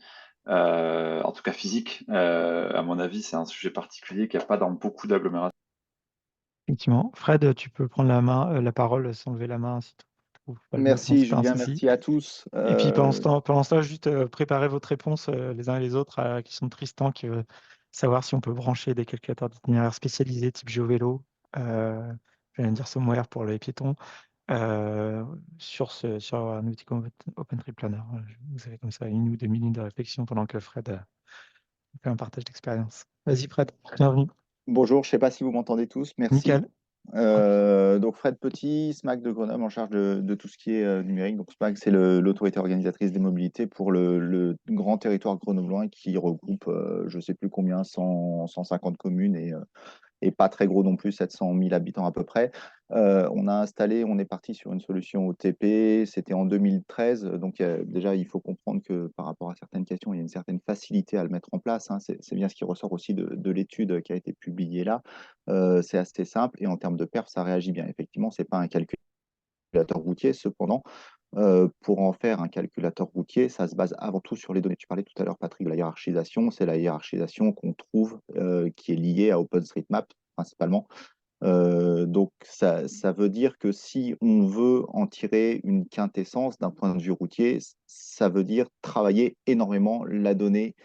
en tout cas physique, à mon avis, c'est un sujet particulier qu'il n'y a pas dans beaucoup d'agglomérations. Effectivement. Fred, tu peux prendre la parole sans lever la main si tu trouves pas le mode. Non, Merci c'est pas un Julien, souci. merci à tous. Et puis pendant ce temps, juste préparez votre réponse les uns et les autres à la question de Tristan qui veut savoir si on peut brancher des calculateurs d'itinéraire spécialisés type GeoVélo, j'allais dire somewhere pour les piétons, sur un outil comme OpenTrip Planner. Vous avez comme ça 1 ou 2 minutes de réflexion pendant que Fred fait un partage d'expérience. Vas-y Fred, bienvenue. Bonjour, je ne sais pas si vous m'entendez tous, merci. Nickel. Donc Fred Petit, SMAC de Grenoble en charge de tout ce qui est numérique. Donc SMAC, c'est l'autorité organisatrice des mobilités pour le grand territoire grenoblois qui regroupe, je ne sais plus combien, 150 communes et pas très gros non plus, 700 000 habitants à peu près. On est parti sur une solution OTP, c'était en 2013, donc déjà il faut comprendre que par rapport à certaines questions, il y a une certaine facilité à le mettre en place, hein. C'est bien ce qui ressort aussi de l'étude qui a été publiée là. C'est assez simple et en termes de perf, ça réagit bien. Effectivement, ce n'est pas un calculateur routier, cependant, pour en faire un calculateur routier, ça se base avant tout sur les données. Tu parlais tout à l'heure, Patrick, de la hiérarchisation. C'est la hiérarchisation qu'on trouve qui est liée à OpenStreetMap principalement. Donc, ça veut dire que si on veut en tirer une quintessence d'un point de vue routier, ça veut dire travailler énormément la donnée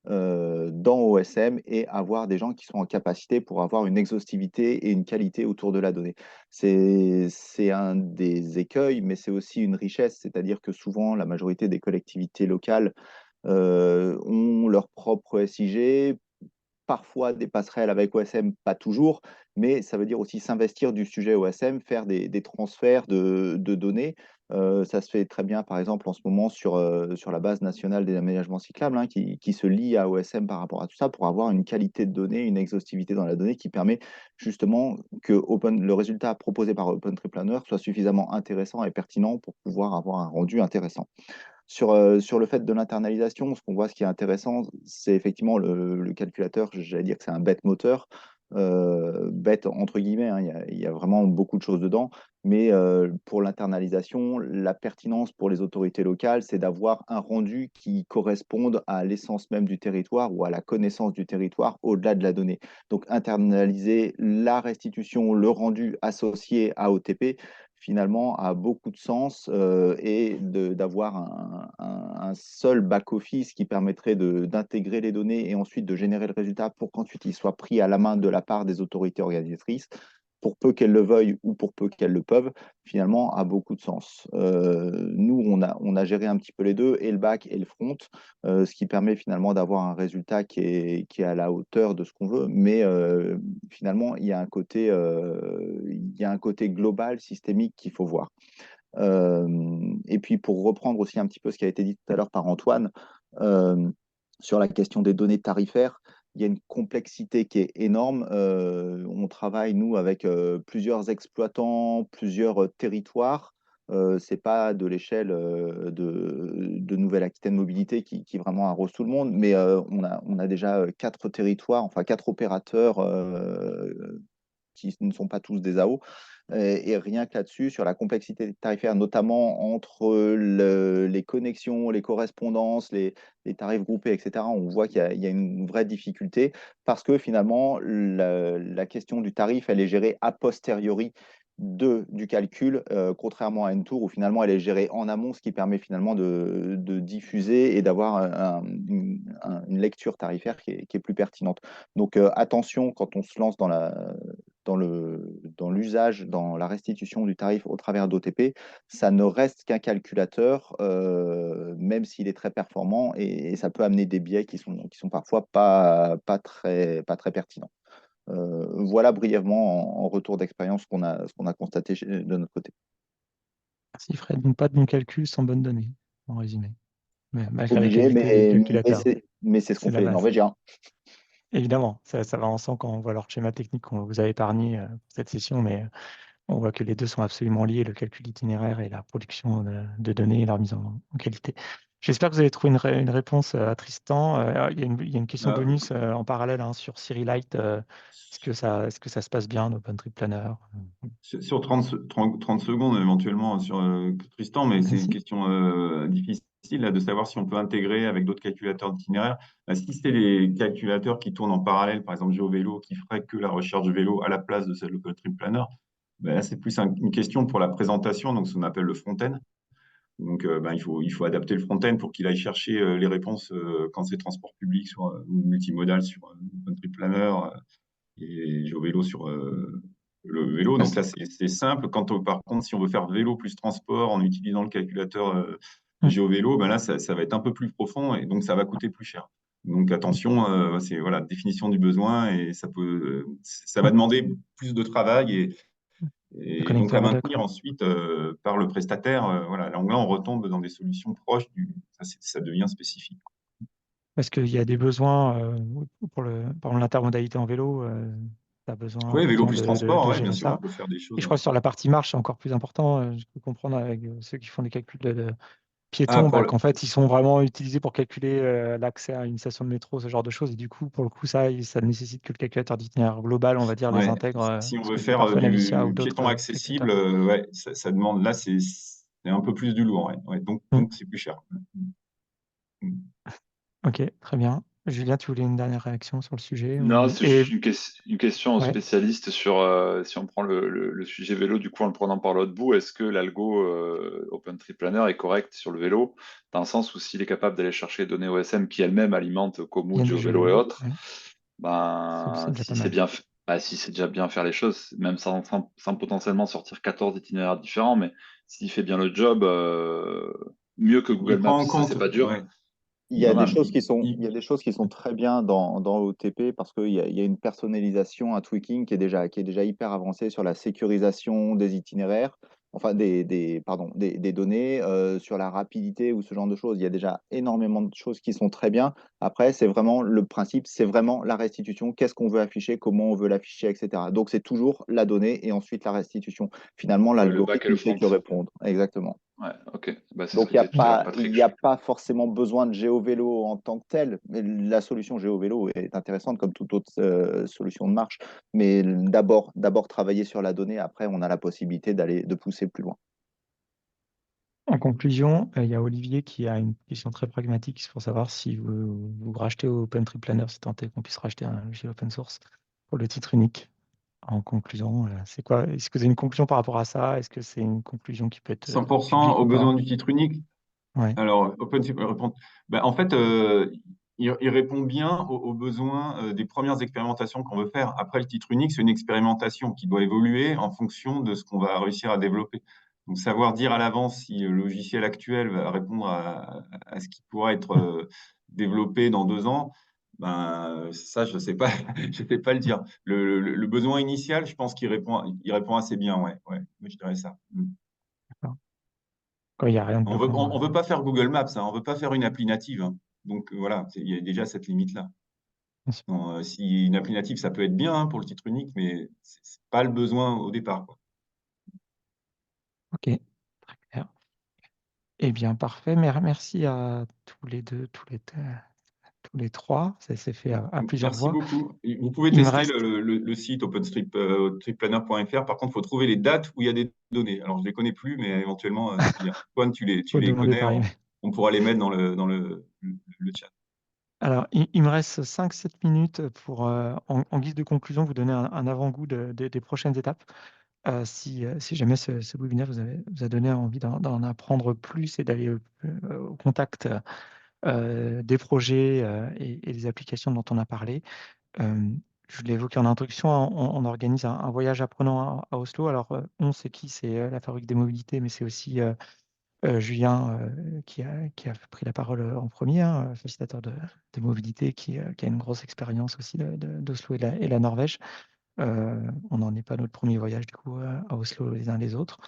dans OSM et avoir des gens qui sont en capacité pour avoir une exhaustivité et une qualité autour de la donnée. C'est un des écueils, mais c'est aussi une richesse, c'est-à-dire que souvent, la majorité des collectivités locales ont leur propre SIG, parfois des passerelles avec OSM, pas toujours, mais ça veut dire aussi s'investir du sujet OSM, faire des transferts de données. Ça se fait très bien, par exemple, en ce moment sur la base nationale des aménagements cyclables, hein, qui se lie à OSM par rapport à tout ça pour avoir une qualité de données, une exhaustivité dans la donnée qui permet justement que le résultat proposé par OpenTrip Planner soit suffisamment intéressant et pertinent pour pouvoir avoir un rendu intéressant. Sur le fait de l'internalisation, ce qu'on voit, ce qui est intéressant, c'est effectivement le calculateur. J'allais dire que c'est un bête moteur, bête entre guillemets, hein, il y a vraiment beaucoup de choses dedans. Mais pour l'internalisation, la pertinence pour les autorités locales, c'est d'avoir un rendu qui corresponde à l'essence même du territoire ou à la connaissance du territoire au-delà de la donnée. Donc internaliser la restitution, le rendu associé à OTP, finalement, a beaucoup de sens et d'avoir un seul back-office qui permettrait d'intégrer les données et ensuite de générer le résultat pour qu'ensuite il soit pris à la main de la part des autorités organisatrices, pour peu qu'elles le veuillent ou pour peu qu'elles le peuvent, finalement, a beaucoup de sens. Nous, on a géré un petit peu les deux, et le back et le front, ce qui permet finalement d'avoir un résultat qui est à la hauteur de ce qu'on veut, mais finalement, il y a un côté global, systémique qu'il faut voir. Et puis pour reprendre aussi un petit peu ce qui a été dit tout à l'heure par Antoine, euh, sur la question des données tarifaires, il y a une complexité qui est énorme. On travaille, nous, avec plusieurs exploitants, plusieurs territoires. C'est pas de l'échelle de Nouvelle-Aquitaine Mobilité qui vraiment arrose tout le monde, mais on a déjà 4 territoires, enfin 4 opérateurs qui ne sont pas tous des AO. Et rien que là-dessus, sur la complexité tarifaire, notamment entre les connexions, les correspondances, les tarifs groupés, etc., on voit il y a une vraie difficulté parce que finalement, la question du tarif, elle est gérée a posteriori du calcul, contrairement à N-Tour où finalement elle est gérée en amont, ce qui permet finalement de diffuser et d'avoir une lecture tarifaire qui est plus pertinente. Donc attention quand on se lance dans l'usage, dans la restitution du tarif au travers d'OTP, ça ne reste qu'un calculateur, même s'il est très performant, et ça peut amener des biais qui sont parfois pas très pertinents. Voilà brièvement en retour d'expérience ce qu'on a constaté de notre côté. Merci Fred. Donc pas de bons calculs sans bonnes données, en résumé. Mais malgré la Obligé, qualité des calculateurs, mais c'est ce c'est qu'on la fait les base. Norvégiens. Évidemment, ça va ensemble quand on voit leur schéma technique qu'on vous a épargné pour cette session, mais on voit que les deux sont absolument liés, le calcul d'itinéraire et la production de données et leur mise en qualité. J'espère que vous avez trouvé une réponse à Tristan. Il y a une question Ah, bonus en parallèle hein, sur Light. Est-ce que ça se passe bien, OpenTripPlanner? sur 30 secondes éventuellement sur Tristan, mais c'est une Merci. question difficile là, de savoir si on peut intégrer avec d'autres calculateurs d'itinéraire. Si c'est les calculateurs qui tournent en parallèle, par exemple GeoVélo, qui ferait que la recherche vélo à la place de celle de OpenTripPlanner, ben là c'est plus une question pour la présentation, donc ce qu'on appelle le front-end. Donc il faut adapter le front-end pour qu'il aille chercher les réponses quand c'est transport public ou multimodal sur OpenTripPlanner et GeoVélo sur le vélo. Donc là, c'est simple. Par contre, si on veut faire vélo plus transport en utilisant le calculateur GeoVélo, ben là, ça va être un peu plus profond et donc ça va coûter plus cher. Donc attention, c'est voilà, définition du besoin et ça va demander plus de travail Le et donc à connecteur au dock, maintenir ouais. ensuite par le prestataire. Voilà, là, on retombe dans des solutions proches ça devient spécifique. Parce qu'il y a des besoins par exemple, l'intermodalité en vélo, tu as Oui, vélo besoin plus transport, de ouais, bien gérer sûr, on ça. peut faire des Et choses. je crois que sur la partie marche, c'est encore plus important. Je peux comprendre avec ceux qui font des calculs de Ah, piétons, qu'en fait, ils sont vraiment utilisés pour calculer l'accès à une station de métro, ce genre de choses. Et du coup, pour le coup, ça nécessite que le calculateur d'itinéraire global, on va dire, les Ouais, intègre, si on ce veut que fait faire parfois Navicia ou du piéton d'autres accessible, calculateurs. ouais, ça demande, là, c'est un peu plus du lourd. Ouais. Ouais, Hmm. donc c'est plus cher. Mm. Ok, très bien. Julien, tu voulais une dernière réaction sur le sujet Non, c'est Et juste une question aux ouais, spécialistes sur si on prend le sujet vélo, du coup, en le prenant par l'autre bout, est-ce que l'algo OpenTripPlanner est correct sur le vélo, dans le sens où s'il est capable d'aller chercher les données OSM qui elles-mêmes alimentent il y a Komoot, du GeoVélo et GeoVélo. autres, Ouais. C'est ben, déjà pas mal. si c'est déjà bien faire les choses, même sans potentiellement sortir 14 itinéraires différents, mais s'il fait bien le job, mieux que Il Google Maps, prend en ça c'est compte, pas dur, ouais. Il y ou pas a des mal. choses il y a Il- des choses qui sont très bien dans OTP parce il y a une personnalisation, un tweaking qui est déjà hyper avancé sur la sécurisation des itinéraires, enfin des données, sur la rapidité ou ce genre de choses. Il y a déjà énormément de choses qui sont très bien. Après, c'est vraiment le principe, c'est vraiment la restitution. Qu'est-ce qu'on veut afficher, comment on veut l'afficher, etc. Donc, c'est toujours la donnée et ensuite la restitution. Finalement, Ouais, le back et l'algorithme le ne fait front. que répondre. Exactement. Ouais, ok. Bah, c'est ce Donc, que disait tout à l'heure il Patrick. y a pas forcément besoin de GeoVélo en tant que tel. Mais la solution GeoVélo est intéressante comme toute autre solution de marche. Mais d'abord travailler sur la donnée. Après, on a la possibilité de pousser plus loin. En conclusion, il y a Olivier qui a une question très pragmatique pour savoir si vous rachetez OpenTripPlanner, si tant est qu'on puisse racheter un logiciel open source pour le titre unique. En conclusion, c'est quoi? Est-ce que vous avez une conclusion par rapport à ça? Est-ce que c'est une conclusion qui peut être 100% publique aux ou pas? besoins du titre unique. Ouais, Alors, OpenShift répond. Ben, en fait, il répond bien aux besoins des premières expérimentations qu'on veut faire. Après, le titre unique, c'est une expérimentation qui doit évoluer en fonction de ce qu'on va réussir à développer. Donc, savoir dire à l'avance si le logiciel actuel va répondre à ce qui pourra être développé dans 2 ans, ben, ça, je ne sais pas, je sais pas le dire. Le besoin initial, je pense il répond assez bien, ouais, ouais, je dirais ça. Mm. d'accord. quand il n'y a rien de On veut, bloquant. on veut pas faire Google Maps, hein, on veut pas faire une appli native, hein. Donc voilà, il y a déjà cette limite-là. Bien sûr. Non, si une appli native, ça peut être bien, hein, pour le titre unique, mais c'est pas le besoin au départ, quoi. Ok, très clair. Eh bien, parfait. Merci à tous les deux, tous les trois. Ça s'est fait à plusieurs Merci voix. beaucoup. Et vous pouvez Il me tester reste, le site OpenStreetPlanner.fr. Par contre, il faut trouver les dates où il y a des données. Alors, je ne les connais plus, mais éventuellement, si Antoine, tu faut le les demander connais, par email. on pourra les mettre dans le chat. Alors, il me reste 5-7 minutes pour, en guise de conclusion, vous donner un avant-goût des prochaines étapes. Si jamais ce webinaire vous a donné envie d'en apprendre plus et d'aller au contact des projets et des applications dont on a parlé. Je l'ai évoqué en introduction, hein, on organise un voyage apprenant à Oslo. Alors, on, c'est qui? C'est la Fabrique des mobilités, mais c'est aussi Julien qui a pris la parole en premier, hein, facilitateur de mobilité, qui a une grosse expérience aussi d'Oslo et la Norvège. On n'en est pas notre premier voyage du coup à Oslo les uns les autres.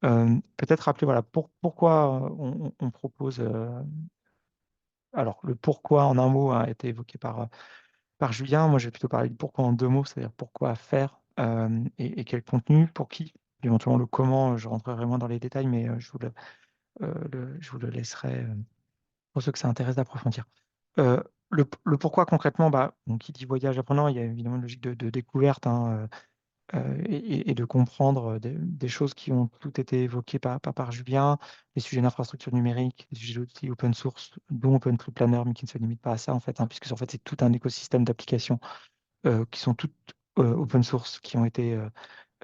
Peut-être rappeler voilà, pourquoi on propose. Alors, le pourquoi en un mot a été évoqué par Julien. Moi, je vais plutôt parler du pourquoi en deux mots, c'est-à-dire pourquoi faire et quel contenu, pour qui. Éventuellement, le comment, je rentrerai moins dans les détails, mais je vous le laisserai pour ceux que ça intéresse d'approfondir. Le pourquoi concrètement, donc, qui dit voyage apprenant, il y a évidemment une logique de découverte, hein, et de comprendre des choses qui ont toutes été évoquées par Julien, les sujets d'infrastructure numérique, les sujets d'outils open source, dont OpenTripPlanner, mais qui ne se limite pas à ça en fait, hein, puisque en fait c'est tout un écosystème d'applications qui sont toutes open source, qui ont été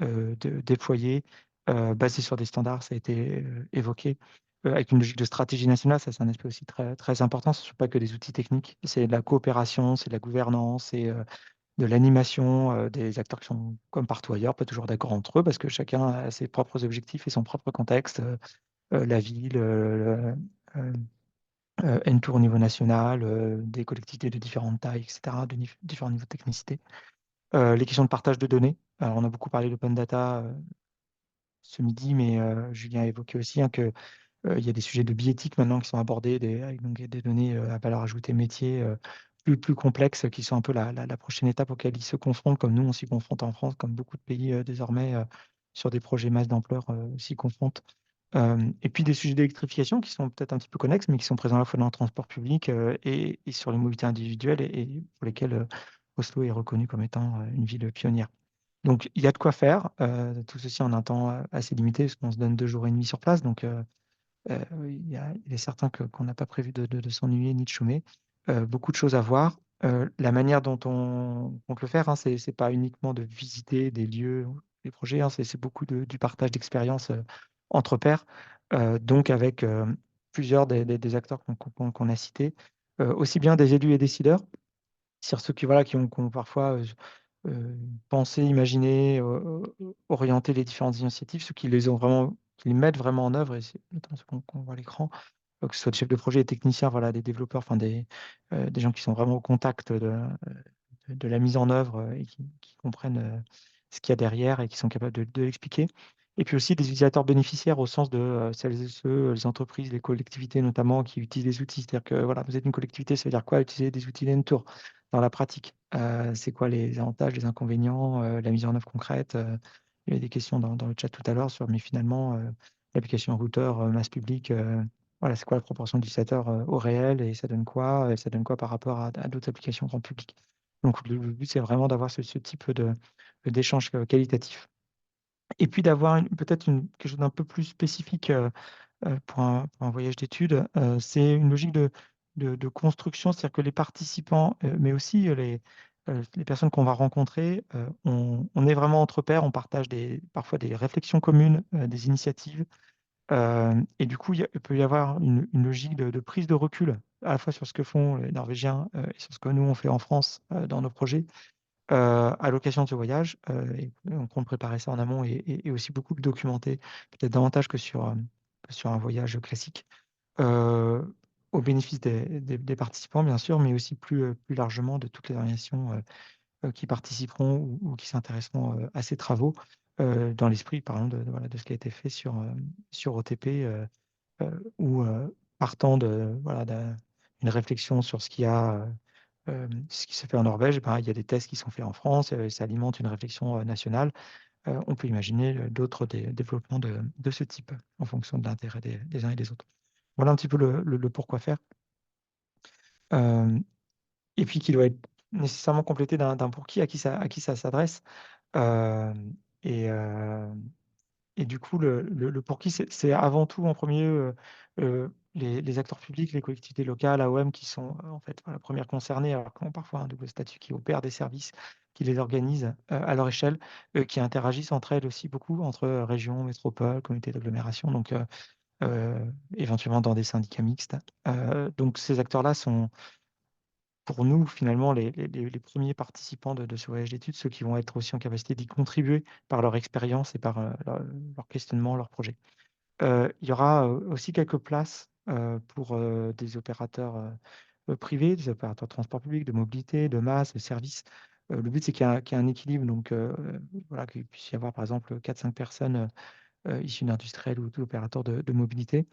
déployées, basées sur des standards, ça a été évoqué, avec une logique de stratégie nationale, ça c'est un aspect aussi très, très important, ce ne sont pas que des outils techniques, c'est de la coopération, c'est de la gouvernance, c'est de l'animation des acteurs qui sont comme partout ailleurs, pas toujours d'accord entre eux, parce que chacun a ses propres objectifs et son propre contexte, la ville, N-Tour au niveau national, des collectivités de différentes tailles, etc., différents niveaux de technicité. Les questions de partage de données. Alors, on a beaucoup parlé d'open data ce midi, mais Julien a évoqué aussi hein, que il y a des sujets de bioéthique maintenant qui sont abordés, avec donc, des données à valeur ajoutée métier plus complexes, qui sont un peu la prochaine étape auquel ils se confrontent, comme nous, on s'y confronte en France, comme beaucoup de pays désormais sur des projets masse d'ampleur s'y confrontent. Et puis des sujets d'électrification qui sont peut-être un petit peu connexes, mais qui sont présents à la fois dans le transport public et sur les mobilités individuelles et pour lesquelles Oslo est reconnu comme étant une ville pionnière. Donc il y a de quoi faire, tout ceci en un temps assez limité, parce qu'on se donne 2 jours et demi sur place, donc il est certain qu'on n'a pas prévu de s'ennuyer ni de chômer. Beaucoup de choses à voir. La manière dont on compte le faire, hein, c'est pas uniquement de visiter des lieux, des projets, hein, c'est beaucoup du partage d'expériences entre pairs, donc avec plusieurs des acteurs qu'on a cités, aussi bien des élus et décideurs, sur ceux voilà, qui ont parfois pensé, imaginé, orienté les différentes initiatives, ceux qui les ont vraiment, qui les mettent vraiment en œuvre, et c'est notamment ce qu'on voit à l'écran, que ce soit des chefs de projet, des techniciens, voilà, des développeurs, enfin des gens qui sont vraiment au contact de la mise en œuvre et qui comprennent ce qu'il y a derrière et qui sont capables de l'expliquer. Et puis aussi des utilisateurs bénéficiaires au sens de celles et ceux, les entreprises, les collectivités notamment, qui utilisent des outils. C'est-à-dire que voilà, vous êtes une collectivité, ça veut dire quoi utiliser des outils d'Entour dans la pratique? C'est quoi les avantages, les inconvénients, la mise en œuvre concrète? Il y avait des questions dans le chat tout à l'heure sur, mais finalement, l'application routeur masse public, voilà, c'est quoi la proportion d'utilisateurs au réel et ça donne quoi? Et ça donne quoi par rapport à d'autres applications grand public? Donc le but, c'est vraiment d'avoir ce type d'échange qualitatif. Et puis d'avoir peut-être quelque chose d'un peu plus spécifique pour un voyage d'études. C'est une logique de construction, c'est-à-dire que les participants, mais aussi les personnes qu'on va rencontrer, on est vraiment entre pairs, on partage parfois des réflexions communes, des initiatives. Et du coup, il peut y avoir une logique de prise de recul, à la fois sur ce que font les Norvégiens et sur ce que nous, on fait en France dans nos projets, à l'occasion de ce voyage. Et on compte préparer ça en amont et aussi beaucoup documenter, peut-être davantage que sur un voyage classique, euh, au bénéfice des participants, bien sûr, mais aussi plus largement de toutes les organisations qui participeront ou qui s'intéresseront à ces travaux, dans l'esprit, par exemple, voilà, de ce qui a été fait sur OTP où partant de voilà d'une réflexion sur ce qu'il y a, ce qui se fait en Norvège, ben, il y a des tests qui sont faits en France, ça alimente une réflexion nationale. On peut imaginer d'autres développements de ce type en fonction de l'intérêt des uns et des autres. Voilà un petit peu le pourquoi faire. Et puis qui doit être nécessairement complété d'un pour qui, à qui ça s'adresse. Euh, et, euh, et du coup, le pour qui, c'est avant tout en premier lieu les acteurs publics, les collectivités locales, AOM, qui sont en fait voilà, premières concernées, alors qu'ils ont parfois un double statut, qui opèrent des services, qui les organisent à leur échelle, qui interagissent entre elles aussi beaucoup, entre régions, métropoles, communautés d'agglomération, donc éventuellement dans des syndicats mixtes. Donc ces acteurs-là sont pour nous, finalement, les premiers participants de ce voyage d'études, ceux qui vont être aussi en capacité d'y contribuer par leur expérience et par leur questionnement, leur projet. Il y aura aussi quelques places pour des opérateurs privés, des opérateurs de transport public, de mobilité, de masse, de services. Le but, c'est qu'il y ait un équilibre, donc voilà, qu'il puisse y avoir par exemple 4-5 personnes issues d'industriels ou d'opérateurs de mobilité.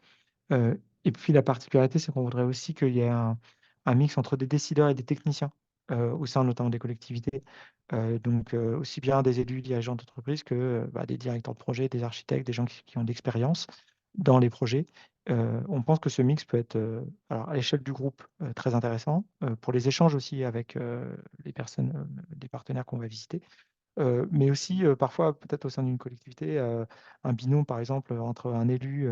Et puis la particularité, c'est qu'on voudrait aussi qu'il y ait un mix entre des décideurs et des techniciens au sein notamment des collectivités. Donc aussi bien des élus, dirigeants d'entreprise que bah, des directeurs de projet, des architectes, des gens qui ont de l'expérience dans les projets. On pense que ce mix peut être, alors à l'échelle du groupe, très intéressant, pour les échanges aussi avec les personnes, les partenaires qu'on va visiter, mais aussi parfois peut-être au sein d'une collectivité, un binôme par exemple entre un élu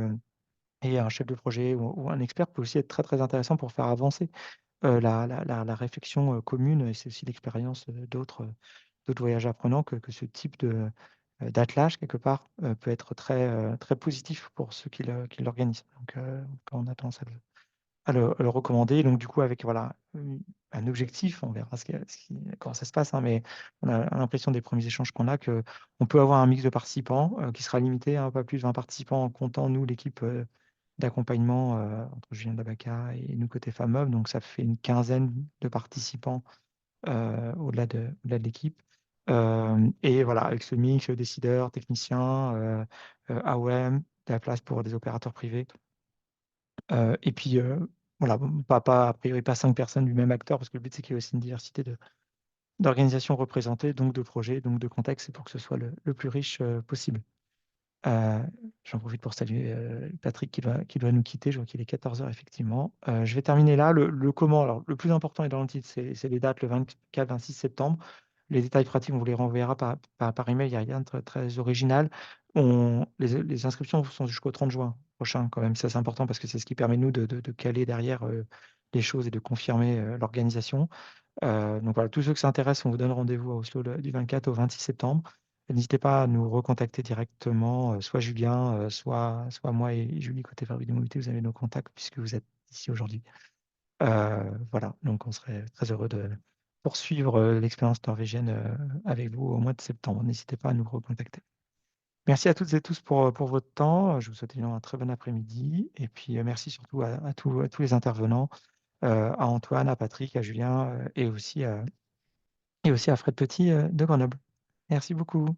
et un chef de projet ou un expert peut aussi être très, très intéressant pour faire avancer la réflexion commune. Et c'est aussi l'expérience d'autres voyageurs apprenants que ce type d'attelage, quelque part, peut être très, très positif pour ceux qui l'organisent. Donc, on a tendance à le recommander. Donc, du coup, avec voilà, un objectif, on verra comment ça se passe, hein, mais on a l'impression des premiers échanges qu'on a qu'on peut avoir un mix de participants qui sera limité à pas plus de 20 participants en comptant, nous, l'équipe d'accompagnement entre Julien Dabaca et nous côté FAMOB. Donc, ça fait une quinzaine de participants au-delà de l'équipe. Et voilà, avec ce mix, décideurs, techniciens, AOM, de la place pour des opérateurs privés. Et puis, voilà, bon, a priori, pas 5 personnes du même acteur, parce que le but, c'est qu'il y ait aussi une diversité d'organisations représentées, donc de projets, donc de contextes, et pour que ce soit le plus riche possible. Euh, J'en profite pour saluer Patrick qui doit nous quitter. Je vois qu'il est 14 heures effectivement. Je vais terminer là. Le comment, alors le plus important est dans le titre, c'est les dates, le 24-26 septembre. Les détails pratiques, on vous les renverra par email. Il n'y a rien de très, très original. Les inscriptions sont jusqu'au 30 juin prochain quand même. Ça, c'est important parce que c'est ce qui permet, nous, de caler derrière les choses et de confirmer l'organisation. Donc voilà, tous ceux que ça intéresse, on vous donne rendez-vous à Oslo du 24 au 26 septembre. N'hésitez pas à nous recontacter directement, soit Julien, soit moi et Julie côté Fabrique des Mobilités. Vous avez nos contacts puisque vous êtes ici aujourd'hui. Voilà, donc on serait très heureux de poursuivre l'expérience norvégienne avec vous au mois de septembre. N'hésitez pas à nous recontacter. Merci à toutes et tous pour votre temps. Je vous souhaite évidemment un très bon après-midi. Et puis merci surtout à tous les intervenants, à Antoine, à Patrick, à Julien et aussi à Fred Petit de Grenoble. Merci beaucoup.